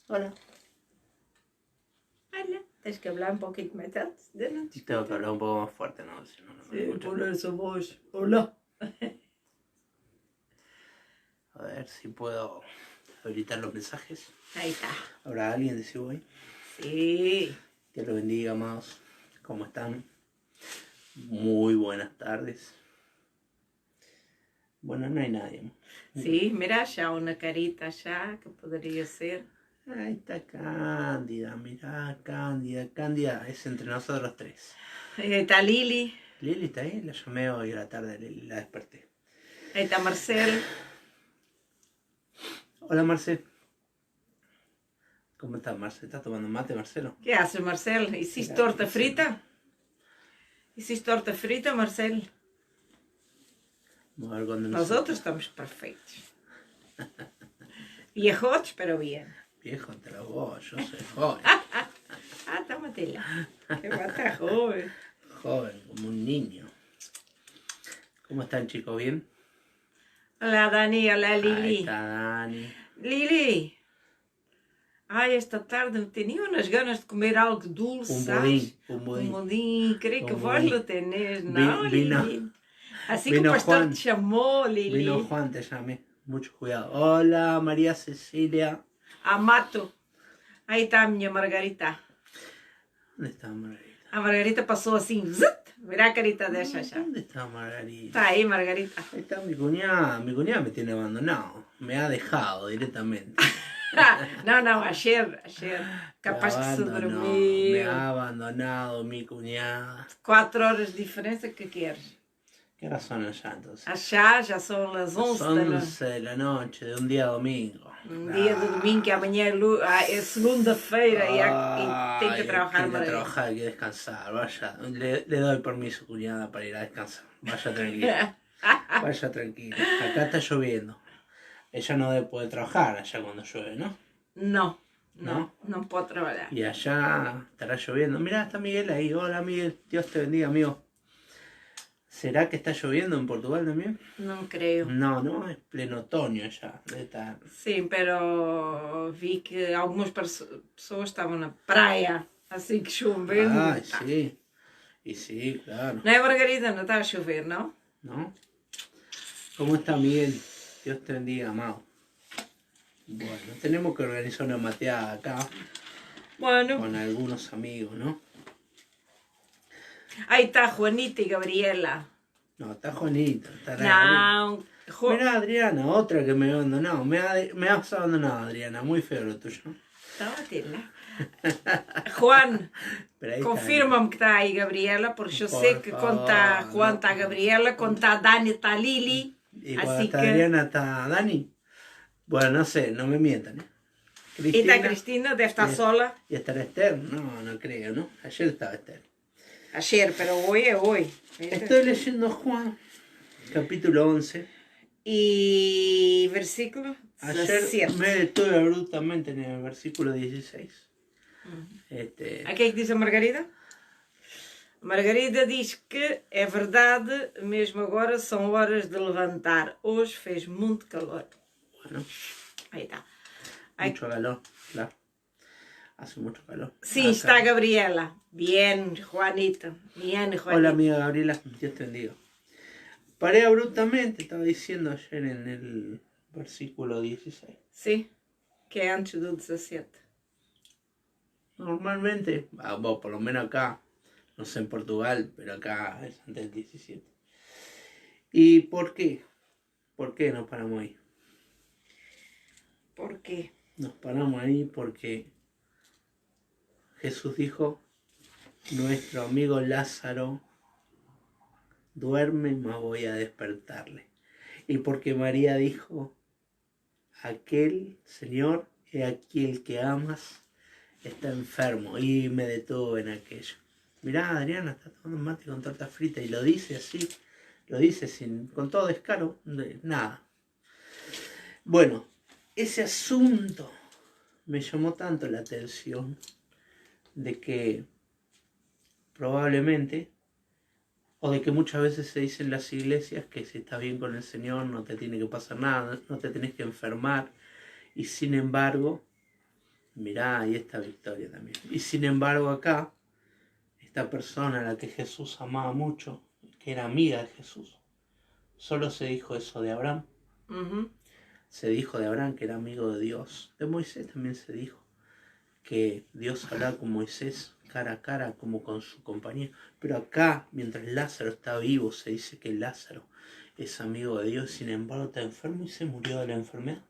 Hola. Hola. Tens que hablar un poquito más alto. Tengo que hablar un poco más fuerte, ¿no? Si no, no me Sí, escucho. por eso voz. Hola. A ver si puedo habilitar los mensajes. Ahí está. ¿Habrá alguien de Ciudad? Sí. Dios los bendiga, amados. ¿Cómo están? Muy buenas tardes. Bueno, no hay nadie. Sí, mira, ya una carita ya que podría ser. Ahí está Cándida, mirá, Cándida. Cándida es entre nosotros tres. Ahí está Lili. Lili está ahí, la llamé hoy a la tarde, Lili, la desperté. Ahí está Marcel. Hola, Marcel. ¿Cómo estás, Marcel? ¿Estás tomando mate, Marcelo? ¿Qué haces, Marcel? ¿Hiciste Mira, torta Marcel. frita? ¿Hiciste torta frita, Marcel? Vamos a ver cuándo Nosotros estamos perfeitos. Viejos, pero bien. Viejo, te la voy, yo soy joven. Tómatela. Qué mata joven. Joven, como un niño. ¿Cómo están, chicos? ¿Bien? Hola, Dani. Hola, Ahí Lili. está Dani. Lili. Ai, esta tarde tenía unas ganas de comer algo dulce, Un ¿sabes? budín, un budín. Un budín. Creio que Un vos budín. lo tenés, ¿no, Vino, Lili? Así que o vino pastor Juan. te chamó, Lili. Vino Juan, te llamé. Mucho cuidado. Hola, María Cecilia. Amato. Aí está a minha Margarita. ¿Dónde está Margarita? A Margarita passou assim, zut, mirá a carita de Xaxá. ¿Dónde está Margarita? Está aí, Margarita. Ahí está mi cuñada. Mi cuñada me tiene abandonado. Me ha dejado directamente. Não, ayer. Capaz que se Me dormiu. ha abandonado mi cuñada. 4 horas de diferença, que queres? ¿Qué horas son allá entonces? Achá, já são as 11 Son da noite. 11 de la noche de un día domingo. Dia de domingo, que amanhã é segunda-feira e tem que trabalhar, Hay que Margarita. trabajar, hay que descansar. Vaya, le doy permiso, cuñada, para ir a descansar. Vaya tranquila. Vaya tranquila. Acá está lloviendo. Ella no debe poder trabajar allá cuando llueve, ¿no? Não pode trabalhar. Y allá estará lloviendo. Mirá, está Miguel ahí. Hola, Miguel. Dios te bendiga, amigo. ¿Será que está lloviendo en Portugal también? Não creio. No, es pleno otoño ya. Debe estar. Sim, pero vi que algumas pessoas estavam na praia, assim que chovendo. Ay, sí. Y sí, claro. Não é, Margarida? Não está a chover, não? ¿No? ¿Cómo está Miguel? Dios te bendiga, amado. Bueno, tenemos que organizar una mateada acá Bueno, con algunos amigos, ¿no? aí está Juanita e Gabriela. No, está Juanita, está Não, Mira, Adriana, otra que me ha abandonado. Me has abandonado, Adriana. Muy feo lo tuyo. Tómatela. Juan, Pero ahí confirma-me que está aí Gabriela, porque eu sei que quando está Juan está a Gabriela, quando está a Dani está a Lili. Y cuando Así está que... Adriana está Dani. Bueno, no sé, no me mientan, ¿eh? E está a Cristina, deve estar sola. ¿Y estará Esther? No creo, ¿no? Ayer estaba Esther. Ayer, pero hoy es hoy. Estoy leyendo Juan, capítulo 11. Y versículo Ayer 17. me detuve abruptamente en el versículo 16. A que é que diz a Margarida? A Margarida diz que é verdade, mesmo agora são horas de levantar. Hoje fez muito calor. Bueno, Ahí está. mucho calor, claro. Hace mucho calor. Sí, Acá. está Gabriela. Bien, Juanita. Bien, Juanita. Hola, amiga Gabriela. Dios te bendiga. Paré abruptamente, estaba diciendo ayer en el versículo 16. Sí, que é antes do 17. Normalmente, bueno, por lo menos acá, no sé en Portugal, pero acá es antes del 17. ¿Y por qué? ¿Por qué nos paramos ahí? ¿Por qué? Nos paramos ahí porque Jesús dijo, nuestro amigo Lázaro duerme, mas voy a despertarle. Y porque María dijo, aquel Señor, he aquí el que amas, está enfermo. Y me detuve en aquello. Mirá, Adriana está tomando mate con torta frita y lo dice así, lo dice con todo descaro, nada. Bueno, ese asunto me llamó tanto la atención de que probablemente, o de que muchas veces se dice en las iglesias que si estás bien con el Señor no te tiene que pasar nada, no te tenés que enfermar, y sin embargo Mirá, ahí está victoria también. Y sin embargo acá, esta persona a la que Jesús amaba mucho, que era amiga de Jesús, solo se dijo eso de Abraham. Se dijo de Abraham que era amigo de Dios. De Moisés también se dijo que Dios hablaba con Moisés cara a cara como con su compañero. Pero acá, mientras Lázaro está vivo, se dice que Lázaro es amigo de Dios, sin embargo está enfermo y se murió de la enfermedad.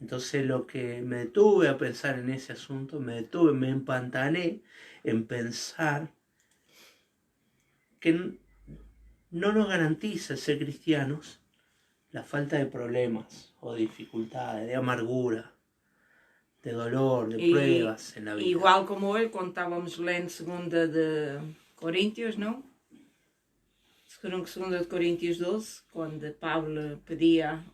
Entonces lo que me detuve a pensar en ese asunto, me empantané en pensar que no nos garantiza ser cristianos la falta de problemas o de dificultades, de amargura, de dolor, de pruebas en la vida. Igual como hoje, quando estávamos lendo 2 de Coríntios, não? 2 de Coríntios 12, quando Pablo pedía...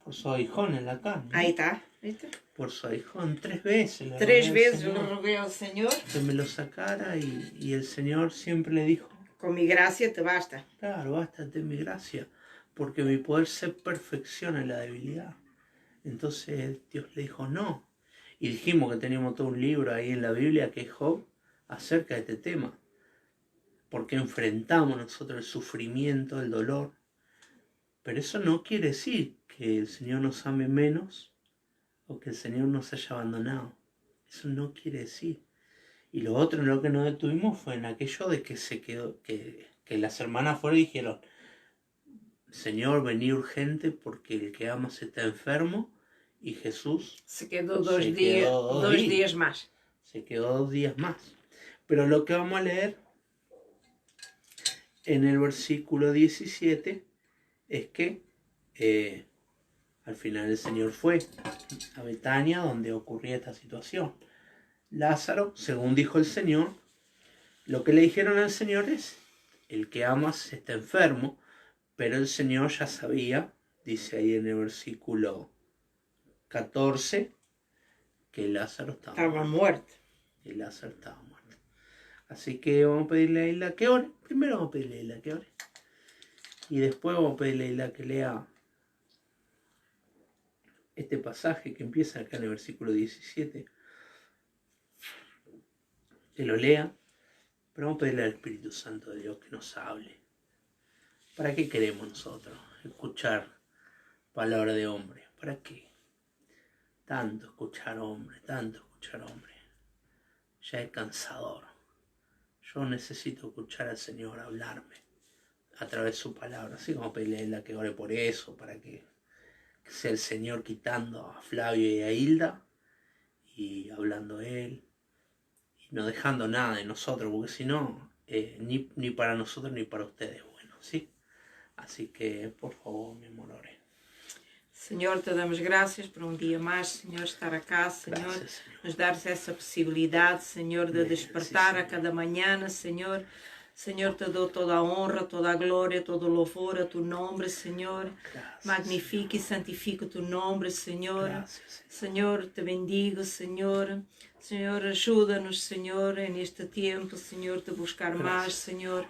Por su aguijón en la carne. Ahí está, ¿viste? Por su aguijón, 3 veces. 3 veces le rogué al Señor. Que me lo sacara y el Señor siempre le dijo: con mi gracia te basta. Claro, bástate mi gracia, porque mi poder se perfecciona en la debilidad. Entonces Dios le dijo no. Y dijimos que teníamos todo un libro ahí en la Biblia que es Job acerca de este tema. Porque enfrentamos nosotros el sufrimiento, el dolor. Pero eso no quiere decir que el Señor nos ame menos o que el Señor nos haya abandonado. Eso no quiere decir. Y lo otro en lo que nos detuvimos fue en aquello de que se quedó, que las hermanas fueron y dijeron: Señor, vení urgente porque el que amas está enfermo. Y Jesús se quedó dos días más. Se quedó 2 días más. Pero lo que vamos a leer en el versículo 17 es que al final el Señor fue a Betania, donde ocurría esta situación. Lázaro, según dijo el Señor, lo que le dijeron al Señor es: el que amas está enfermo, pero el Señor ya sabía, dice ahí en el versículo 14, que Lázaro estaba muerto. Que Lázaro estaba muerto. Así que vamos a pedirle a Isla que ore. Primero vamos a pedirle a Isla que ore. Y después vamos a pedirle a Isla que lea este pasaje que empieza acá en el versículo 17. Que lo lea. Pero vamos a pedirle al Espíritu Santo de Dios que nos hable. ¿Para qué queremos nosotros escuchar palabra de hombre? ¿Para qué? Tanto escuchar hombre, tanto escuchar hombre. Ya es cansador. Yo necesito escuchar al Señor hablarme a través de su palabra. Así como pedirle a que ore por eso, para que sea el Señor quitando a Flavio y a Hilda y hablando Él y no dejando nada de nosotros, porque si no, ni para nosotros ni para ustedes, bueno, ¿sí? Así que, por favor, mi amor, ore. Senhor, te damos graças por um dia mais, Senhor, estar cá, Senhor, nos dar essa possibilidade, Senhor, de despertar a cada manhã, Senhor. Senhor, te dou toda a honra, toda a glória, todo o louvor a tu nome, Senhor. Magnifica e santifica tu nome, Senhor. Senhor, te bendigo, Senhor. Senhor, ajuda-nos, Senhor, neste tempo, Senhor, te buscar mais, Senhor.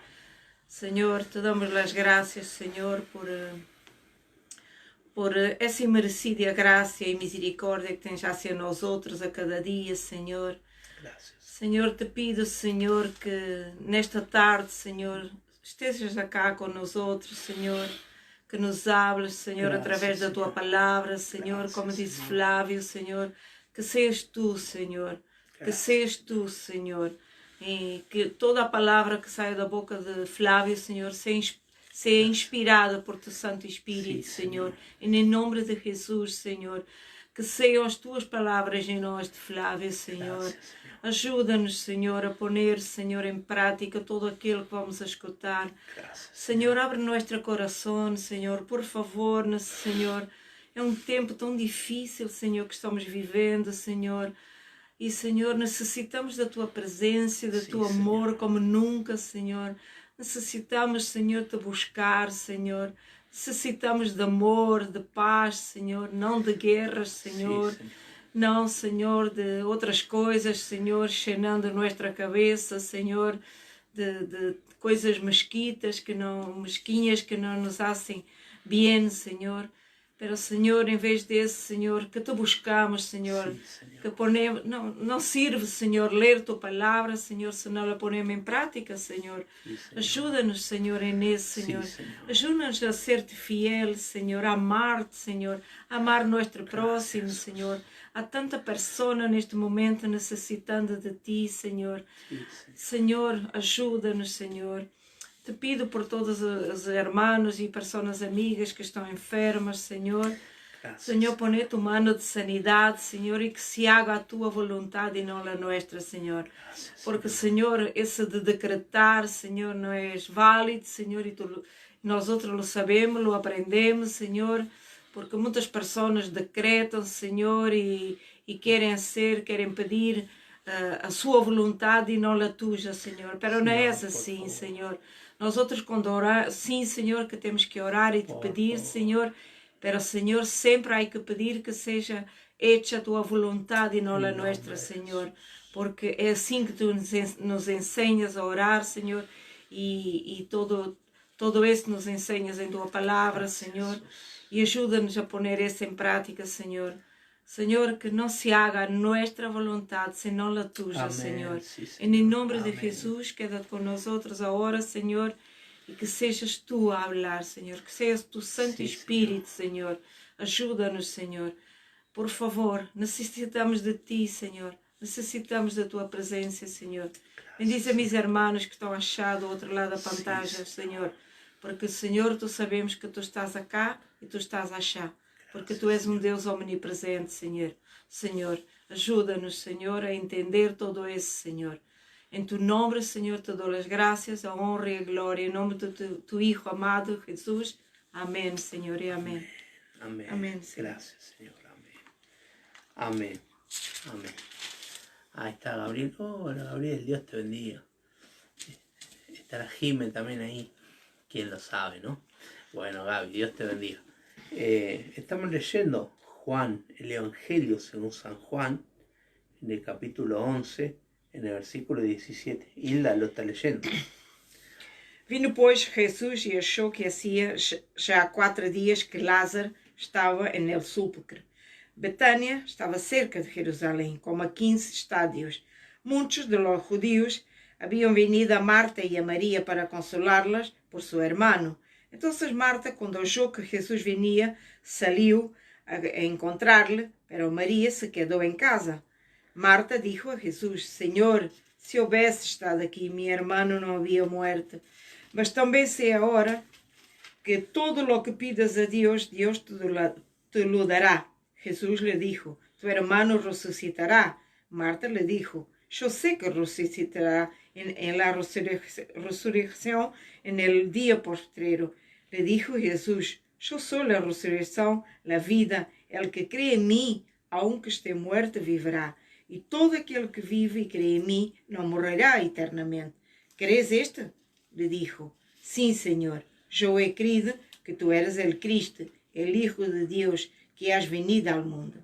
Senhor, te damos as graças, Senhor, por essa imerecida graça e misericórdia que tens hacia nós outros a cada dia, Senhor. Graças. Senhor, te pido, Senhor, que nesta tarde, Senhor, estejas cá com nós outros, Senhor, que nos hables, Senhor, através da tua palavra, Senhor, como disse Flávio, Senhor, que seas tu, Senhor, que seas tu, Senhor, e que toda a palavra que sai da boca de Flávio, Senhor, seja inspirada por teu Santo Espírito, Senhor, e em nome de Jesus, Senhor, que sejam as tuas palavras em nós de Flávio, Senhor. Ajuda-nos, Senhor, a poner, Senhor, em prática todo aquilo que vamos a escutar. Senhor, abre nosso coração, Senhor, por favor, Senhor. É um tempo tão difícil, Senhor, que estamos vivendo, Senhor. E, Senhor, necessitamos da tua presença, do teu amor, Senhor, como nunca, Senhor. Necessitamos, Senhor, te buscar, Senhor. Necessitamos de amor, de paz, Senhor, não de guerras, Senhor. Não, Senhor, de outras coisas, Senhor, llenando nossa cabeça, Senhor, de coisas mesquinhas que não nos fazem bem, Senhor. Pero, Señor, en vez de eso, Señor, que te buscamos, Señor, Sí, Señor. que ponemos, no sirve, Señor, leer tu palabra, Señor, si no la ponemos en práctica, Señor. Sí, Señor. Ayúdanos, Señor, en eso, Sí, Señor. Señor. Ayúdanos a serte fiel, Señor, a amarte, Señor, a amar nuestro Gracias, próximo, Jesús. Señor. A tanta persona neste momento necessitando de Ti, Señor. Sí, Señor. Señor, ajuda-nos, Señor. Te pido por todos os hermanos e pessoas amigas que estão enfermas, Senhor. Gracias. Senhor, põe tu mano de sanidade, Senhor, e que se haga a tua vontade e não a nossa, Senhor. Gracias, Porque, Señor. Senhor, esse de decretar, Senhor, não é válido, Senhor, e nós outros lo sabemos, lo aprendemos, Senhor, porque muitas pessoas decretam, Senhor, e querem pedir a sua vontade e não a tua, Senhor. Pero não é No, assim, por favor. Senhor. Nós outros quando orar, sim, Senhor, que temos que orar e te Por pedir, favor. Senhor, pero, Senhor, sempre há que pedir que seja hecha a tua vontade e não a Em nome nossa, de Senhor, porque é assim que tu nos enseñas a orar, Senhor, e todo isso nos enseñas em tua palavra, Gracias, Senhor, Jesús. e ajuda-nos a poner isso em prática, Senhor. Senhor, que não se haga a nossa vontade, senão a tua, Amén. Senhor. Sí, Em Señor. nome de Amén. Jesus, queda com nós outros agora, Senhor, e que sejas tu a falar, Senhor, que sejas tu Santo Sí, Espírito, Senhor. Ajuda-nos, Senhor. Por favor, necessitamos de ti, Senhor. Necessitamos da tua presença, Senhor. Bendize a mis hermanos que estão achados ao outro lado da pantalla, Sí, Senhor. Porque, Senhor, tu sabemos que tu estás acá e tu estás a achar. Porque tu és Deus omnipresente, Senhor. Senhor, ajuda-nos, Senhor, a entender todo isso, Senhor. Em tu nome, Senhor, te dou as graças, a honra e a glória. Em nome de tu Hijo amado, Jesus. Amém, Senhor, e amém. Amén. Amén, Señor. Gracias, Señor. Amén. Amén. Amén. Ahí está Gabriel. Hola, Gabriel. Dios te bendiga. Estará Jimen también ahí. Quién lo sabe, ¿no? Bueno, Gaby, Dios te bendiga. Estamos leyendo Juan, el Evangelio según San Juan, en el capítulo 11, en el versículo 17. Hilda lo está leyendo. Vindo, pois, Jesus e achou que havia já 4 dias que Lázaro estava no sepulcro. Betânia estava cerca de Jerusalém, como a 15 estádios. Muitos de los judíos haviam venido a Marta e a Maria para consolá-las por seu irmão. Então Marta, quando achou que Jesus vinha, saiu a encontrar-lhe, pero Maria se quedou em casa. Marta disse a Jesus: Senhor, se houvesse estado aqui, meu irmão não havia morto. Mas também sei agora que todo lo que pidas a Deus, Deus te lo dará. Jesús le dijo: tu hermano resucitará. Marta le dijo: yo sé que resucitará en la resurrección en el día postrero. Le dijo Jesús: yo soy la resurrección, la vida. El que cree en mí, aunque esté muerto, vivirá. Y todo aquel que vive y cree en mí, no morirá eternamente. ¿Crees esto? Le dijo: sí, Señor, yo he creído que tú eres el Cristo, el Hijo de Dios, que has venido al mundo.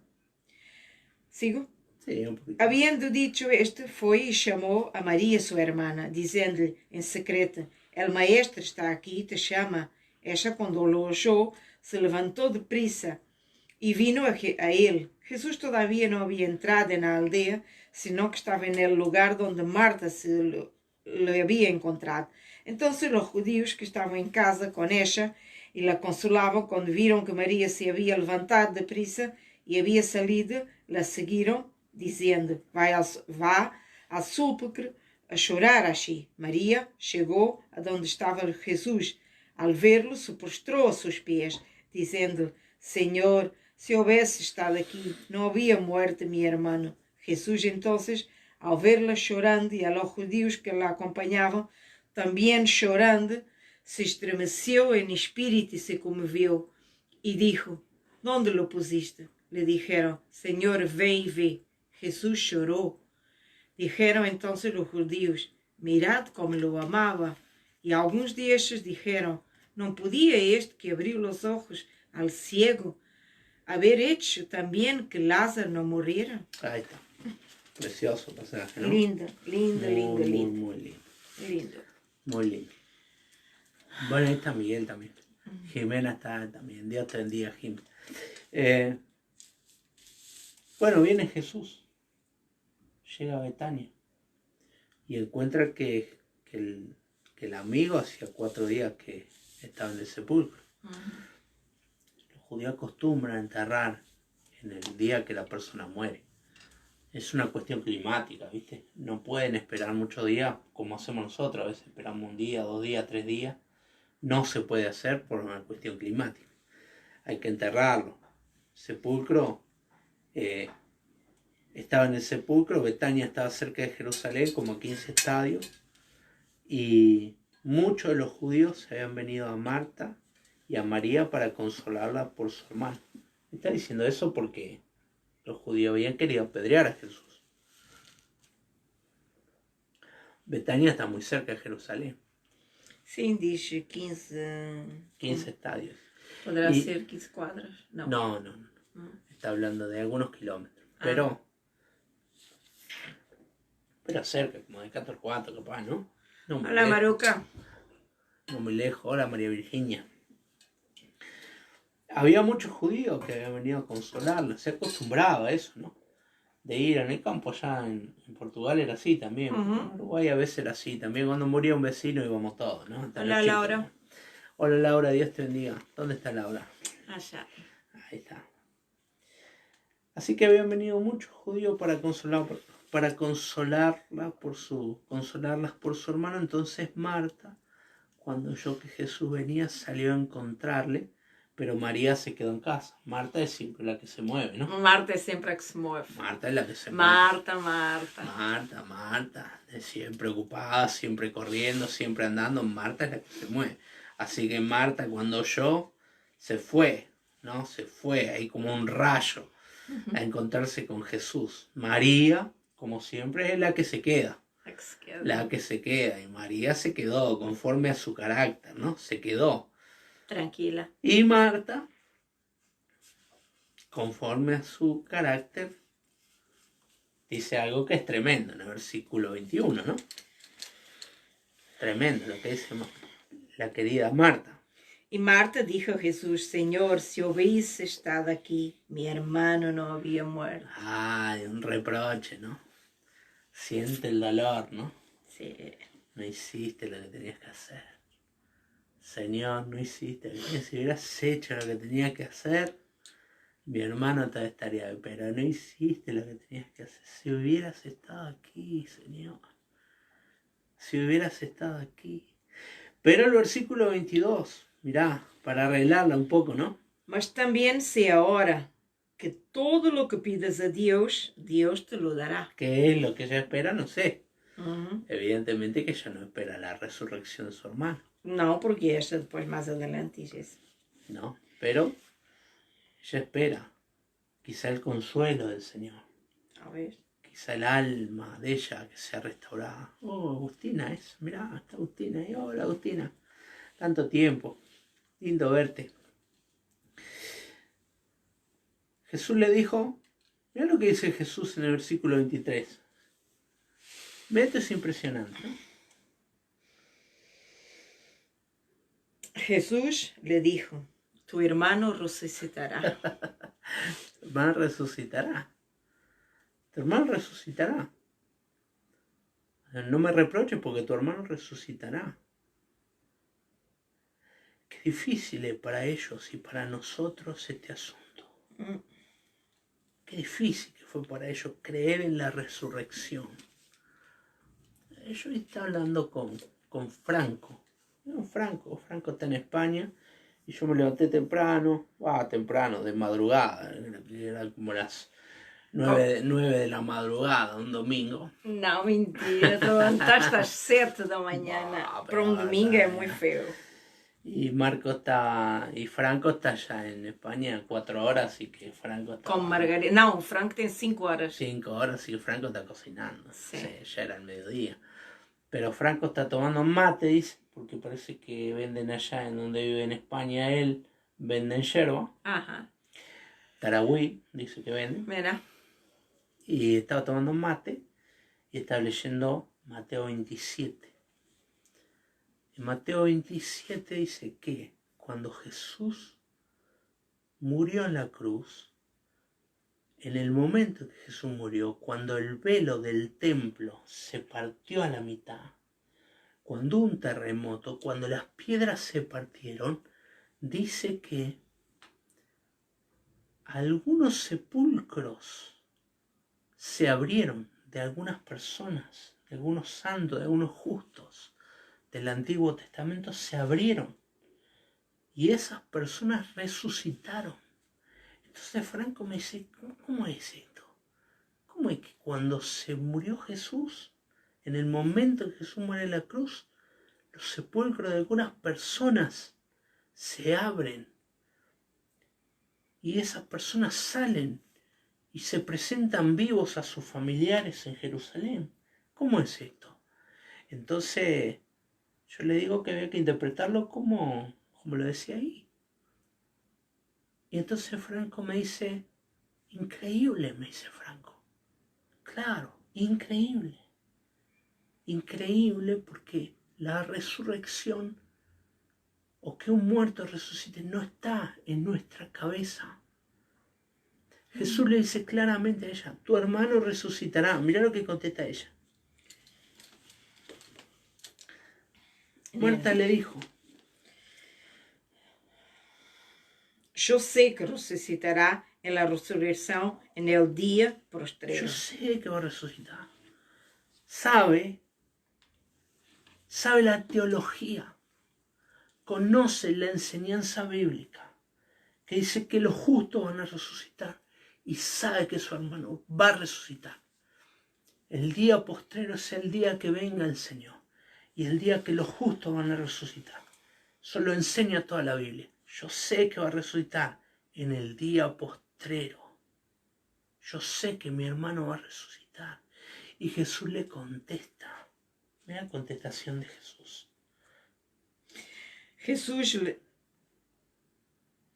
¿Sigo? Sí, un poquito. Habiendo dicho esto, fue y llamó a María, su hermana, diciéndole en secreto: el maestro está aquí y te llama. Ella, cuando lo oyó, se levantó deprisa y vino a él. Jesús todavía no había entrado en la aldea, sino que estaba en el lugar donde Marta le había encontrado. Entonces los judíos que estaban en casa con ella y la consolaban, cuando vieron que María se había levantado deprisa y había salido, la siguieron, diciendo: vá al sepulcro a chorar allí. María llegó a donde estaba Jesús. Al verlo, se postró a sus pies, diciendo: Señor, si hubiese estado aquí, no había muerto mi hermano. Jesús entonces, al verla llorando y a los judíos que la acompañaban también llorando, se estremeció en espíritu y se conmovió, y dijo: ¿dónde lo pusiste? Le dijeron: Señor, ve y ve. Jesús lloró. Dijeron entonces los judíos: mirad cómo lo amaba. Y algunos de ellos dijeron: ¿no podía este que abrió los ojos al ciego haber hecho también que Lázaro no muriera? Ahí está. Precioso pasaje, ¿no? Lindo, lindo, lindo, lindo. Muy lindo. Lindo. Muy lindo. Bueno, ahí está Miguel también. Jimena está también. Dios te bendiga, Jimena. Bueno, viene Jesús, llega a Betania y encuentra que el amigo hacía 4 días que estaba en el sepulcro. Los judíos acostumbran a enterrar en el día que la persona muere. Es una cuestión climática, ¿viste? No pueden esperar muchos días como hacemos nosotros. A veces esperamos 1 día, 2 días, 3 días. No se puede hacer por una cuestión climática. Hay que enterrarlo. Sepulcro, estaba en el sepulcro. Betania estaba cerca de Jerusalén, como a 15 estadios. Y muchos de los judíos se habían venido a Marta y a María para consolarla por su hermano. Está diciendo eso porque los judíos habían querido apedrear a Jesús. Betania está muy cerca de Jerusalén. Sim, diz 15... 15 estadios. Poderá ser 15 cuadras? No. No. Está hablando de algunos kilómetros. Pero cerca, como de 14 cuatro, capaz, ¿no? No muy Hola, lejos. Maruca. No muy lejos. Hola, María Virginia. Había muchos judíos que habían venido a consolarla. Se acostumbraba a eso, ¿no? De ir en el campo. Allá en Portugal era así también. En Uruguay a veces era así también. Cuando moría un vecino íbamos todos, ¿no? Hola, Laura. Hola, Laura, Dios te bendiga. ¿Dónde está Laura? Allá. Ahí está. Así que habían venido muchos judíos para consolarlas por su hermano. Entonces Marta, cuando oyó que Jesús venía, salió a encontrarle, pero María se quedó en casa. Marta es siempre la que se mueve, ¿no? Marta es siempre la que se mueve. Marta es la que se Marta. mueve. Marta. Siempre ocupada, siempre corriendo, siempre andando. Marta es la que se mueve. Así que Marta, cuando oyó, se fue, ¿no? Se fue ahí como un rayo a encontrarse con Jesús. María, como siempre, es la que se queda. La que se queda. Y María se quedó conforme a su carácter, ¿no? Se quedó. Tranquila. Y Marta, conforme a su carácter, dice algo que es tremendo en el versículo 21, ¿no? Tremendo lo que dice la querida Marta. Y Marta dijo a Jesús: Señor, si hubiese estado aquí, mi hermano no había muerto. Ay, un reproche, ¿no? Siente el dolor, ¿no? Sí. No hiciste lo que tenías que hacer. Señor, no hiciste. Si hubieras hecho lo que tenías que hacer, mi hermano todavía estaría bien, pero no hiciste lo que tenías que hacer. Si hubieras estado aquí, Señor. Si hubieras estado aquí. Pero el versículo 22, mirá, para arreglarla un poco, ¿no? Mas también sé ahora que todo lo que pidas a Dios, Dios te lo dará. ¿Qué es lo que ella espera? No sé. Evidentemente que ella no espera la resurrección de su hermano. No, porque eso después más adelante dices. No, pero ella espera quizá el consuelo del Señor. A ver. Quizá el alma de ella que sea restaurada. Oh, Agustina es. Mirá, está Agustina ahí. Hola, Agustina. Tanto tiempo. Lindo verte. Jesús le dijo, mirá lo que dice Jesús en el versículo 23. Esto es impresionante, ¿no? Jesús le dijo: tu hermano resucitará. Tu hermano resucitará. Tu hermano resucitará. No me reproches porque tu hermano resucitará. Qué difícil es para ellos y para nosotros este asunto. Qué difícil que fue para ellos creer en la resurrección. Yo estaba hablando con Franco. No, Franco está en España y yo me levanté temprano, de madrugada, era como las 9 de la madrugada, un domingo. Não, mentira, te levantaste às 7 da manhã. Para um domingo é muito feo. Y Franco está allá en España 4 horas, así que Franco está... Con Margarida. No, Franco tiene 5 horas. 5 horas, así que Franco está cocinando. Sí. Ya era el mediodía. Pero Franco está tomando mate, dice, porque parece que venden allá en donde vive en España él, venden yerba. Ajá. Taragüí, dice que venden. Mira. Y estaba tomando mate y estaba leyendo Mateo 27. En Mateo 27 dice que cuando Jesús murió en la cruz, en el momento que Jesús murió, cuando el velo del templo se partió a la mitad, cuando hubo un terremoto, cuando las piedras se partieron, dice que algunos sepulcros se abrieron de algunas personas, de algunos santos, de algunos justos del Antiguo Testamento, se abrieron y esas personas resucitaron. Entonces Franco me dice, ¿cómo es esto? ¿Cómo es que cuando se murió Jesús, en el momento que Jesús muere en la cruz, los sepulcros de algunas personas se abren y esas personas salen y se presentan vivos a sus familiares en Jerusalén? ¿Cómo es esto? Entonces yo le digo que había que interpretarlo como lo decía ahí. Y entonces Franco me dice, increíble, me dice Franco. Claro, increíble. Increíble porque la resurrección o que un muerto resucite no está en nuestra cabeza. Jesús le dice claramente a ella, tu hermano resucitará. Mirá lo que contesta ella. Marta le dijo, yo sé que resucitará en la resurrección en el día postrero. yo sé que va a resucitar. Sabe la teología, conoce la enseñanza bíblica, que dice que los justos van a resucitar y sabe que su hermano va a resucitar. El día postrero es el día que venga el Señor y el día que los justos van a resucitar. Eso lo enseña toda la Biblia. Yo sé que va a resucitar en el día postrero. Yo sé que mi hermano va a resucitar. Y Jesús le contesta. Mira la contestación de Jesús.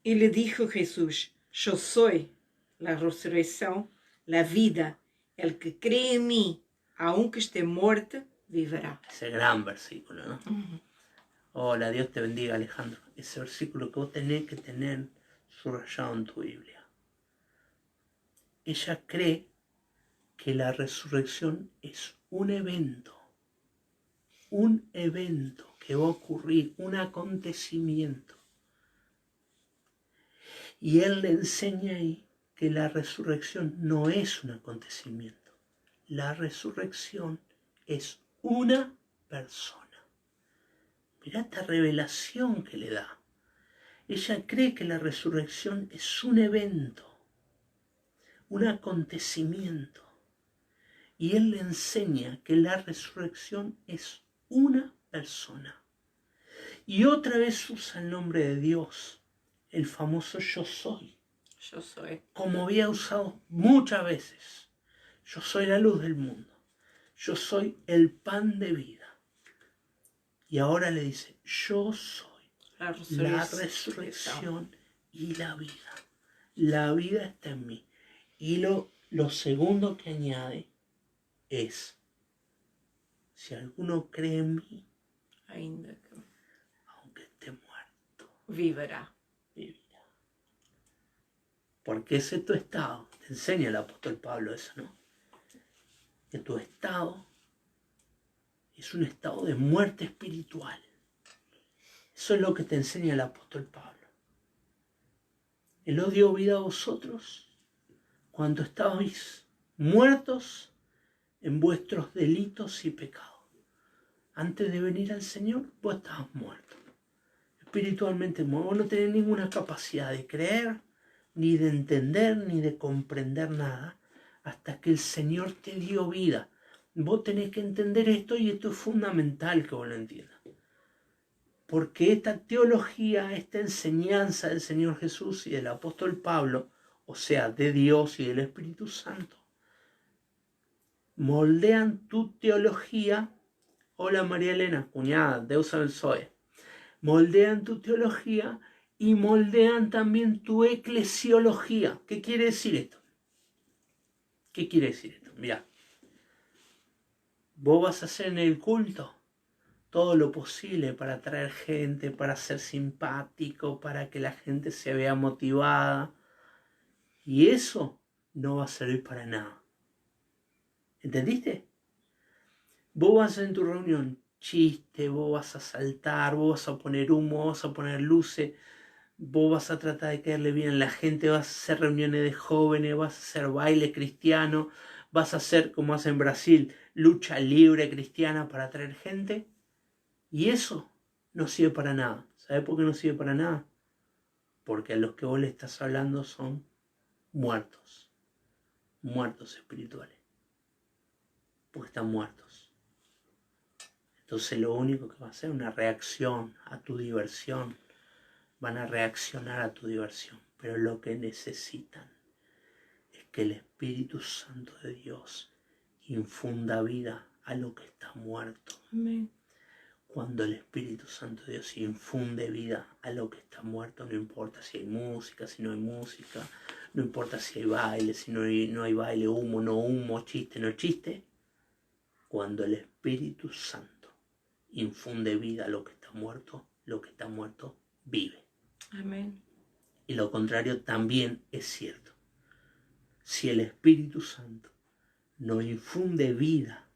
Y le dijo Jesús, yo soy la resurrección, la vida. El que cree en mí, aunque esté muerto, vivirá. Ese gran versículo, ¿no? Hola, Dios te bendiga, Alejandro. Ese versículo que vos tenés que tener subrayado en tu Biblia. Ella cree que la resurrección es un evento que va a ocurrir, un acontecimiento. Y él le enseña ahí que la resurrección no es un acontecimiento. La resurrección es una persona. Mirá esta revelación que le da. Ella cree que la resurrección es un evento, un acontecimiento. Y él le enseña que la resurrección es una persona. Y otra vez usa el nombre de Dios, el famoso yo soy. Yo soy. Como había usado muchas veces. Yo soy la luz del mundo. Yo soy el pan de vida. Y ahora le dice, yo soy la resurrección y la vida. La vida está en mí. Y lo segundo que añade es, si alguno cree en mí, aunque esté muerto, vivirá. Porque ese es tu estado. Te enseña el apóstol Pablo eso, ¿no? Que tu estado es un estado de muerte espiritual. Eso es lo que te enseña el apóstol Pablo. Él os dio vida a vosotros cuando estabais muertos en vuestros delitos y pecados. Antes de venir al Señor, vos estabas muerto. Espiritualmente muerto. Vos no tenés ninguna capacidad de creer, ni de entender, ni de comprender nada, hasta que el Señor te dio vida. Vos tenés que entender esto y esto es fundamental que vos lo entiendas. Porque esta teología, esta enseñanza del Señor Jesús y del apóstol Pablo, o sea, de Dios y del Espíritu Santo, moldean tu teología. Hola María Elena, cuñada, Deus el Zoe. Moldean tu teología y moldean también tu eclesiología. ¿Qué quiere decir esto? ¿Qué quiere decir esto? Mirá, vos vas a hacer en el culto, todo lo posible para atraer gente, para ser simpático, para que la gente se vea motivada. Y eso no va a servir para nada. ¿Entendiste? Vos vas en tu reunión, chiste, vos vas a saltar, vos vas a poner humo, vos vas a poner luces, vos vas a tratar de caerle bien a la gente, vas a hacer reuniones de jóvenes, vas a hacer baile cristiano, vas a hacer, como hacen en Brasil, lucha libre cristiana para atraer gente. Y eso no sirve para nada. ¿Sabes por qué no sirve para nada? Porque a los que vos le estás hablando son muertos. Muertos espirituales. Porque están muertos. Entonces lo único que va a hacer es una reacción a tu diversión. Van a reaccionar a tu diversión. Pero lo que necesitan es que el Espíritu Santo de Dios infunda vida a lo que está muerto. Amén. Cuando el Espíritu Santo de Dios infunde vida a lo que está muerto, no importa si hay música, si no hay música, no importa si hay baile, si no hay baile, humo, no humo, chiste, no chiste. Cuando el Espíritu Santo infunde vida a lo que está muerto vive. Amén. Y lo contrario también es cierto. Si el Espíritu Santo no infunde vida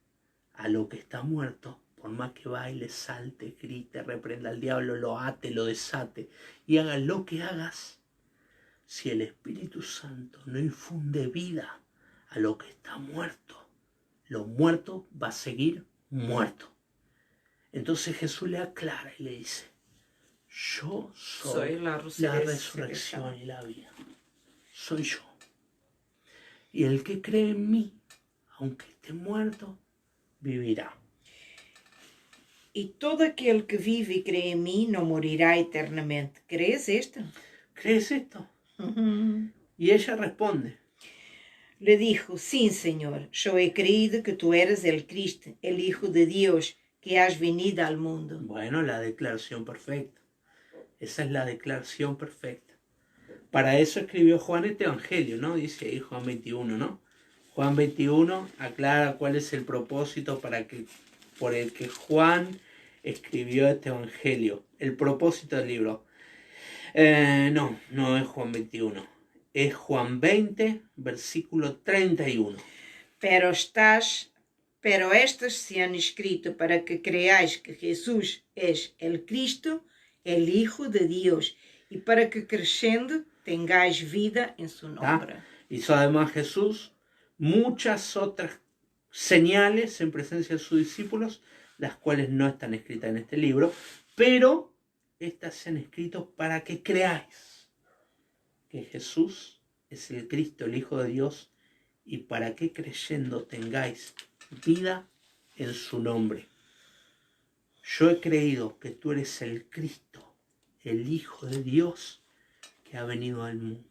a lo que está muerto, por más que baile, salte, grite, reprenda al diablo, lo ate, lo desate y haga lo que hagas, si el Espíritu Santo no infunde vida a lo que está muerto, lo muerto va a seguir muerto. Entonces Jesús le aclara y le dice: yo soy la resurrección y la vida. Soy yo. Y el que cree en mí, aunque esté muerto, vivirá. Y todo aquel que vive y cree en mí no morirá eternamente. ¿Crees esto? ¿Crees esto? Y ella responde: Le dijo: sí, Señor, yo he creído que tú eres el Cristo, el Hijo de Dios, que has venido al mundo. Bueno, la declaración perfecta. Esa es la declaración perfecta. Para eso escribió Juan este evangelio, ¿no? Dice ahí Juan 21, ¿no? Juan 21 aclara cuál es el propósito por el que Juan escribió este evangelio. El propósito del libro. No es Juan 21. Es Juan 20, versículo 31. Pero estos se han escrito para que creáis que Jesús es el Cristo, el Hijo de Dios, y para que creciendo tengáis vida en su nombre. Hizo además Jesús muchas otras señales en presencia de sus discípulos, las cuales no están escritas en este libro, pero estas se han escrito para que creáis que Jesús es el Cristo, el Hijo de Dios, y para que creyendo tengáis vida en su nombre. Yo he creído que tú eres el Cristo, el Hijo de Dios, que ha venido al mundo.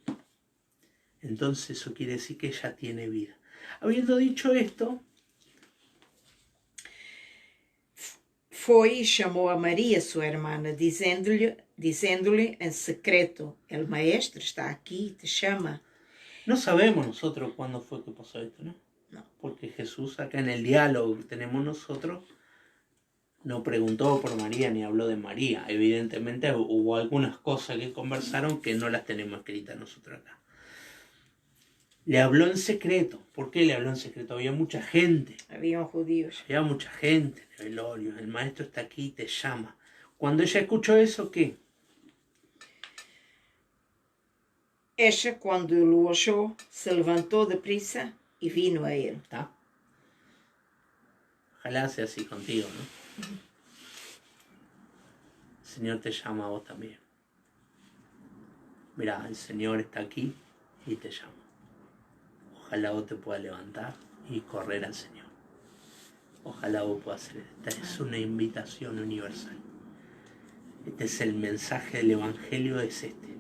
Entonces eso quiere decir que ella tiene vida. Habiendo dicho esto, foi y llamó a María, su hermana, diciéndole en secreto: el maestro está aquí, te llama. no sabemos nosotros cuándo fue que pasó esto, ¿no? No. Porque Jesús acá en el diálogo que tenemos nosotros no preguntó por María ni habló de María. Evidentemente hubo algunas cosas que conversaron que no las tenemos escritas nosotros acá. Le habló en secreto. ¿Por qué le habló en secreto? Había mucha gente. Habían judíos. Había mucha gente en el velorio. El maestro está aquí y te llama. Cuando ella escuchó eso, ¿qué? Ella, cuando lo oyó, se levantó deprisa y vino a él. ¿Está? Ojalá sea así contigo, ¿no? El Señor te llama a vos también. Mira, el Señor está aquí y te llama. Ojalá vos te puedas levantar y correr al Señor. Ojalá vos puedas hacer esto. Esta es una invitación universal. Este es el mensaje del Evangelio, es este.